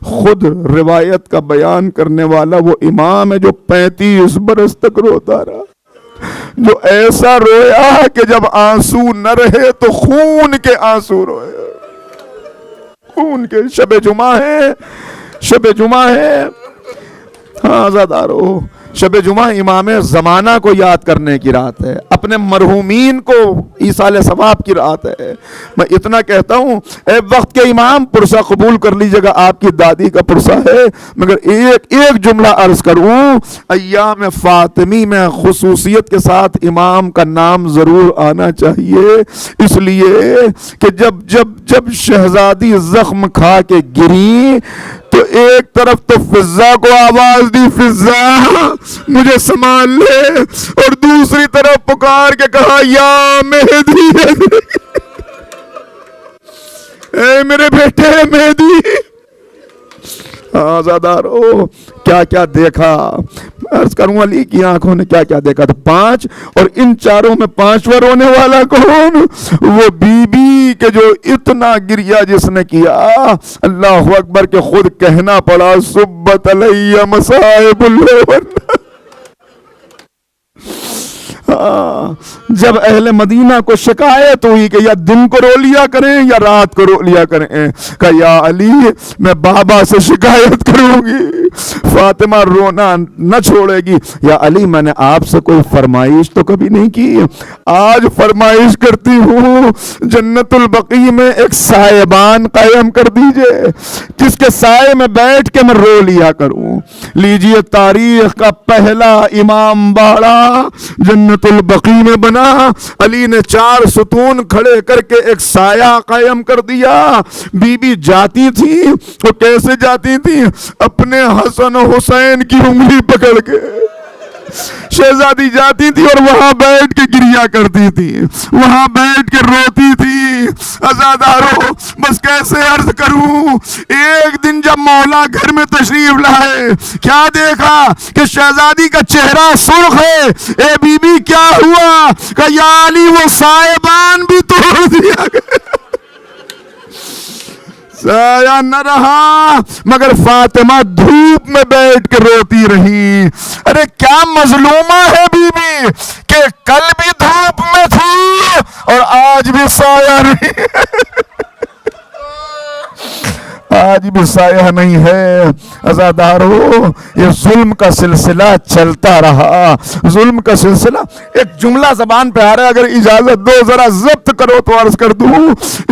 خود روایت کا بیان کرنے والا وہ امام ہے جو 35 برس تک روتا رہا، جو ایسا رویا کہ جب آنسو نہ رہے تو خون کے آنسو روئے، خون کے۔ شب جمعہ ہے، شب جمعہ ہے، ہاں زادارو، شب جمعہ امام زمانہ کو یاد کرنے کی رات ہے، اپنے مرحومین کو ایصال ثواب کی رات ہے۔ میں اتنا کہتا ہوں اے وقت کے امام، پرسہ قبول کر لیجئے گا، آپ کی دادی کا پرسہ ہے، مگر ایک جملہ عرض کروں، ایام فاطمی میں خصوصیت کے ساتھ امام کا نام ضرور آنا چاہیے، اس لیے کہ جب شہزادی زخم کھا کے گری تو ایک طرف تو فضا کو آواز دی، فضا مجھے سنبھال لے، اور دوسری طرف پکار کے کہا یا مہدی، اے میرے بیٹے مہدی۔ آزادارو کیا کیا دیکھا، عرض کروں علی کی آنکھوں نے کیا کیا دیکھا، تو 5، اور ان چاروں میں 5واں رونے والا کون؟ وہ بی بی کہ جو اتنا گریا جس نے کیا، اللہ اکبر، کہ خود کہنا پڑا صبت علیہ مصائب اللہ۔ جب اہل مدینہ کو شکایت ہوئی کہ یا دن کو رو لیا کریں یا رات کو رو لیا کریں، کہا یا علی میں بابا سے شکایت کروں گی، فاطمہ رونا نہ چھوڑے گی۔ یا علی میں نے آپ سے کوئی فرمائش تو کبھی نہیں کی، آج فرمائش کرتی ہوں، جنت البقیع میں ایک سائبان قائم کر دیجئے جس کے سائے میں بیٹھ کے میں رو لیا کروں۔ لیجئے تاریخ کا پہلا امام باڑہ جنت البقیع میں بنا، علی نے 4 ستون کھڑے کر کے ایک سایہ قائم کر دیا۔ بی بی جاتی تھی، وہ کیسے جاتی تھی؟ اپنے حسن و حسین کی انگلی پکڑ کے شہزادی جاتی تھی اور وہاں بیٹھ کے گریا کرتی تھی، وہاں بیٹھ کے روتی تھی۔ عزادارو بس کیسے عرض کروں، ایک دن جب مولا گھر میں تشریف لائے، کیا دیکھا کہ شہزادی کا چہرہ سرخ ہے۔ اے بی بی کیا ہوا؟ کہ یا علی وہ سائبان بھی توڑ دیا گیا، سایہ نہ رہا، مگر فاطمہ دھوپ میں بیٹھ کے روتی رہی۔ ارے کیا مظلومہ ہے بی بی کہ کل بھی دھوپ میں تھی اور آج بھی سایہ نہیں، آج بھی سایہ نہیں ہے۔ عزادارو یہ ظلم کا سلسلہ چلتا رہا، ظلم کا سلسلہ۔ ایک جملہ زبان پہ آ رہا ہے، اگر اجازت دو ذرا ضبط کرو تو عرض کر دوں،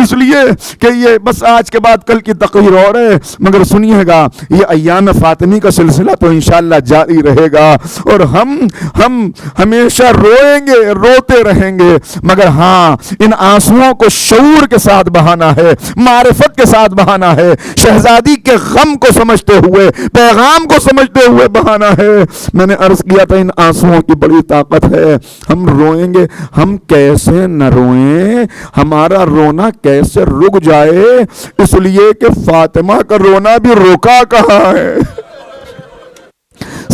اس لیے کہ یہ بس آج کے بعد کل کی تقریر ہو رہے، مگر سنیے گا یہ ایام فاطمی کا سلسلہ تو انشاءاللہ جاری رہے گا، اور ہم ہمیشہ روئیں گے، روتے رہیں گے، مگر ہاں ان آنسوؤں کو شعور کے ساتھ بہانا ہے، معرفت کے ساتھ بہانا ہے، شہزادی کے غم کو سمجھتے ہوئے، پیغام کو سمجھتے ہوئے بہانا ہے۔ میں نے عرض کیا تھا ان آنسوؤں کی بڑی طاقت ہے، ہم روئیں گے، ہم کیسے نہ روئیں، ہمارا رونا کیسے رک جائے، اس لیے کہ فاطمہ کا رونا بھی رکا کہاں ہے،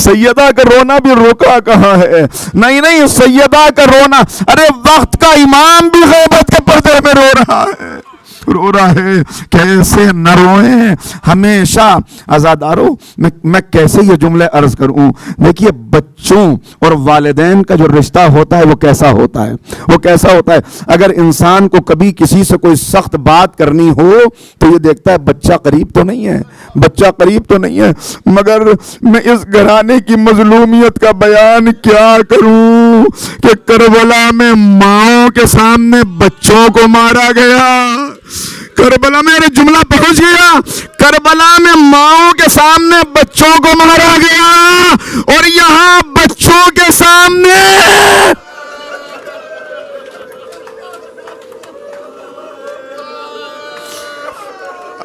سیدہ کا رونا بھی رکا کہاں ہے؟ نہیں سیدہ کا رونا، ارے وقت کا امام بھی غیبت کے پردے میں رو رہا ہے، کیسے نہ روئیں ہمیشہ۔ عزادارو میں کیسے یہ جملے عرض کروں، دیکھیے بچوں اور والدین کا جو رشتہ ہوتا ہے وہ کیسا ہوتا ہے، وہ کیسا ہوتا ہے۔ اگر انسان کو کبھی کسی سے کوئی سخت بات کرنی ہو تو یہ دیکھتا ہے بچہ قریب تو نہیں ہے، بچہ قریب تو نہیں ہے، مگر میں اس گھرانے کی مظلومیت کا بیان کیا کروں کہ کربلا میں ماؤں کے سامنے بچوں کو مارا گیا، کربلا میں جملہ پہنچ گیا، کربلا میں ماؤں کے سامنے بچوں کو مارا گیا، اور یہاں بچوں کے سامنے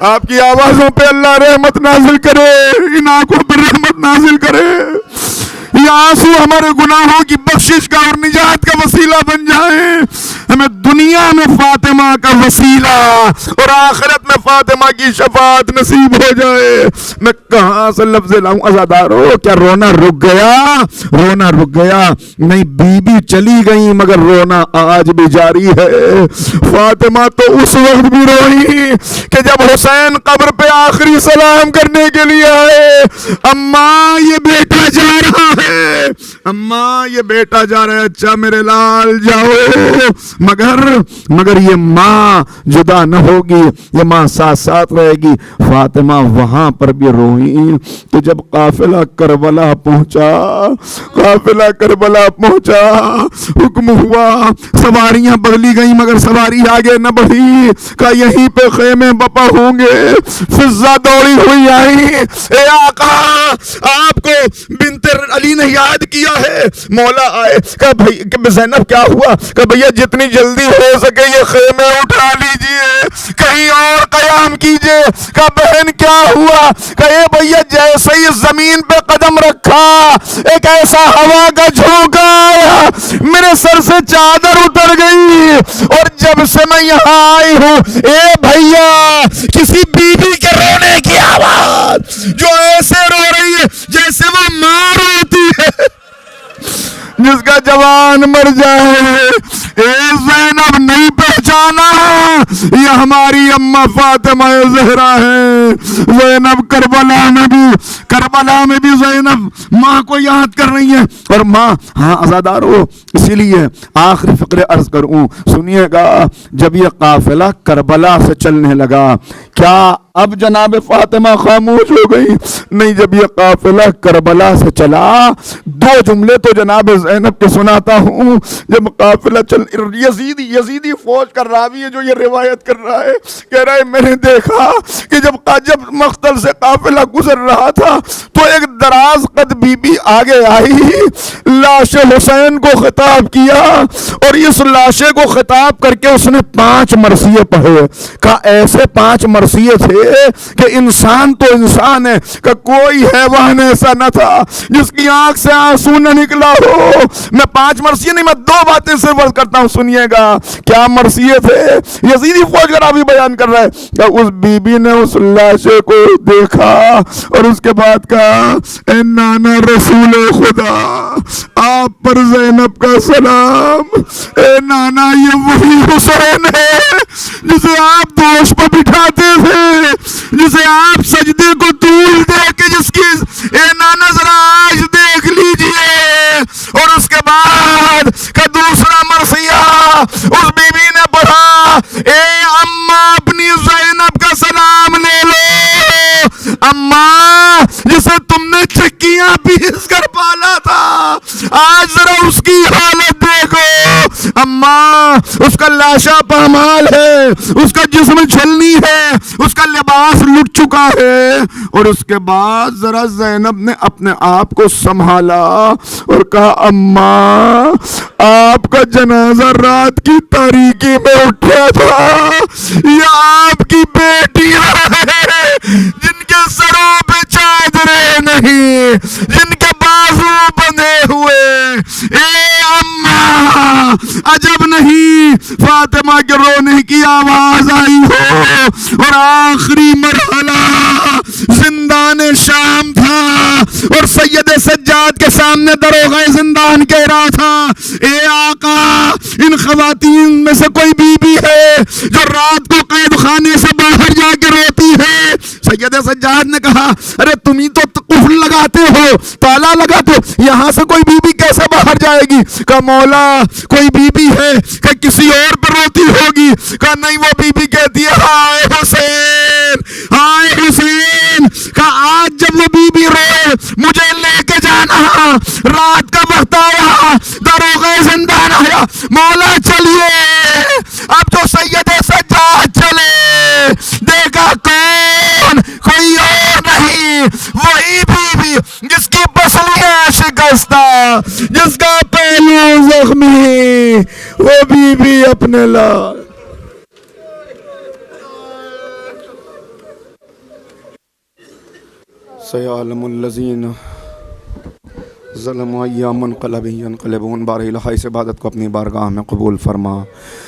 آپ کی آوازوں پہ اللہ رحمت نازل کرے، ان آنکھوں پہ رحمت نازل کرے، یہ آنسو ہمارے گناہوں کی بخشش کا اور نجات کا وسیلہ بن جائیں، ہمیں دنیا میں فاطمہ کا وسیلہ اور آخرت میں فاطمہ کی شفاعت نصیب ہو جائے۔ میں کہاں سے لفظ لاؤں عزادارو؟ کیا رونا رک گیا؟ رونا رک گیا نہیں، بی بی چلی گئی مگر رونا آج بھی جاری ہے۔ فاطمہ تو اس وقت بھی روئی کہ جب حسین قبر پہ آخری سلام کرنے کے لیے آئے، اماں یہ بیٹا جا رہا ہے، اماں یہ بیٹا جا رہا ہے، اچھا میرے لال جاؤ، مگر یہ ماں جدا نہ ہوگی، یہ ماں ساتھ ساتھ رہے گی۔ فاطمہ وہاں پر بھی روئی۔ تو جب قافلہ کربلا پہنچا، قافلہ کربلا پہنچا، حکم ہوا، سواریاں بدلی گئی مگر سواری آگے نہ بڑھی، کہا یہیں پہ خیمے بپا ہوں گے۔ فضہ دوڑی ہوئی آئی، اے آقا آپ کو بنت علی نے یاد کیا ہے۔ مولا آئے، کہا بھائی زینب کیا ہوا؟ کہا بھیا جتنی جلدی ہو سکے یہ خیمے اٹھا لیجئے، کہیں اور قیام کیجئے۔ کہا بہن کیا ہوا؟ کہا اے بھیا جیسے ہی زمین پہ قدم رکھا ایک ایسا ہوا کا جھونکا آیا، میرے سر سے چادر اتر گئی، اور جب سے میں یہاں آئی ہوں اے بھیا کسی بیوی کے رونے کی آواز جو ایسے رو رہی ہے جیسے وہ ماں روتی ہے جس کا جوان مر جائے۔ اے زینب نہیں پہچانا، یہ ہماری اماں فاطمہ زہرا ہے۔ زینب کربلا میں بھی زینب ماں کو یاد کر رہی ہے، اور ماں ہاں عزادارو اسی لیے آخری فقرے عرض کروں سنیے گا۔ جب یہ قافلہ کربلا سے چلنے لگا، کیا اب جناب فاطمہ خاموش ہو گئی؟ نہیں، جب یہ قافلہ کربلا سے چلا، دو جملے تو جناب زینب کے سناتا ہوں۔ جب قافلہ چل، یزیدی فوج کا راوی ہے جو یہ روایت کر رہا ہے، کہہ رہا ہے میں نے دیکھا کہ جب مقتل سے قافلہ گزر رہا تھا تو ایک دراز قد بی بی آگے آئی، لاش حسین کو خطاب کیا، اور اس لاشے کو خطاب کر کے اس نے 5 مرثیے پڑھے۔ کہا ایسے 5 مرثیے تھے کہ انسان تو انسان ہے، کہ کوئی حیوان ایسا نہ تھا جس کی آنکھ سے آنسو نہ نکلا ہو۔ میں 5 مرثیے نہیں، میں 2 باتیں صرف عرض کرتا ہوں سنیے گا۔ کیا مرثیے تھے؟ یزیدی فوج کا راوی بیان کر رہا ہے کہ اس بی بی نے اس لاشے کو دیکھا اور اس کے بعد کہا اے نانا رسول خدا آپ پر زینب کا سلام، اے نانا یہ وہی حسین ہے جسے آپ دوش پر بٹھاتے تھے، جسے آپ سجدے کو طول دے کے جس کی اے نانا ذرا آج دیکھ لیجئے۔ اور اس کے بعد کا دوسرا مرثیہ اس بی بی نے پڑھا، اے اماں اپنی زینب کا سلام لے لو، اماں جسے تم نے چکیاں پیس کر پالا تھا آج ذرا اس کی حالت دیکھو، اماں اس کا لاشا پامال ہے، اس کا جسم چھلنی ہے، اس کا لباس لٹ چکا ہے۔ اور اس کے بعد ذرا زینب نے اپنے آپ کو سنبھالا اور کہا اماں آپ کا جنازہ رات کی تاریکی میں اٹھا تھا، یہ آپ کی بیٹیاں ہیں جن کے سروں پہ چادریں نہیں، جن کے بازو بندھے ہوئے، اے اماں عجب نہیں فاطمہ کے رونے کی آواز آئی ہو۔ اور آخری مرحلہ زندان شام تھا، اور سید سجاد کے سامنے دروغہ زندان کہہ رہا تھا اے آقا ان خواتین میں سے کوئی بی بی ہے جو رات کو قید خانے سے باہر جا کے روتی ہے؟ سید سجاد نے کہا ارے تم ہی تو قفل لگاتے ہو، تالا لگاتے ہو، یہاں سے کوئی بی بی کیسے باہر جائے گی؟ کہا مولا کوئی بی بی ہے کہ کسی اور پر روتی ہوگی؟ کہا نہیں، وہ بی بی کہتی ہے ہائے حسین، ہائے حسین۔ کہا آج جب وہ بی بی روئے مجھے لے کے جانا، رات کا وقت آیا، دروغہ زندان آیا، مولا چلیے۔ اب جو سید سجاد چلے، دیکھا کون؟ کوئی اور نہیں، وہی بی بی جس کی پسلیاں شکستہ، جس کا پہلو زخمی، وہ بی بی اپنے لال سیعلم الذین ظلموا ایام منقلب ینقلبون. بارہ الہی اس عبادت کو اپنی بارگاہ میں قبول فرما.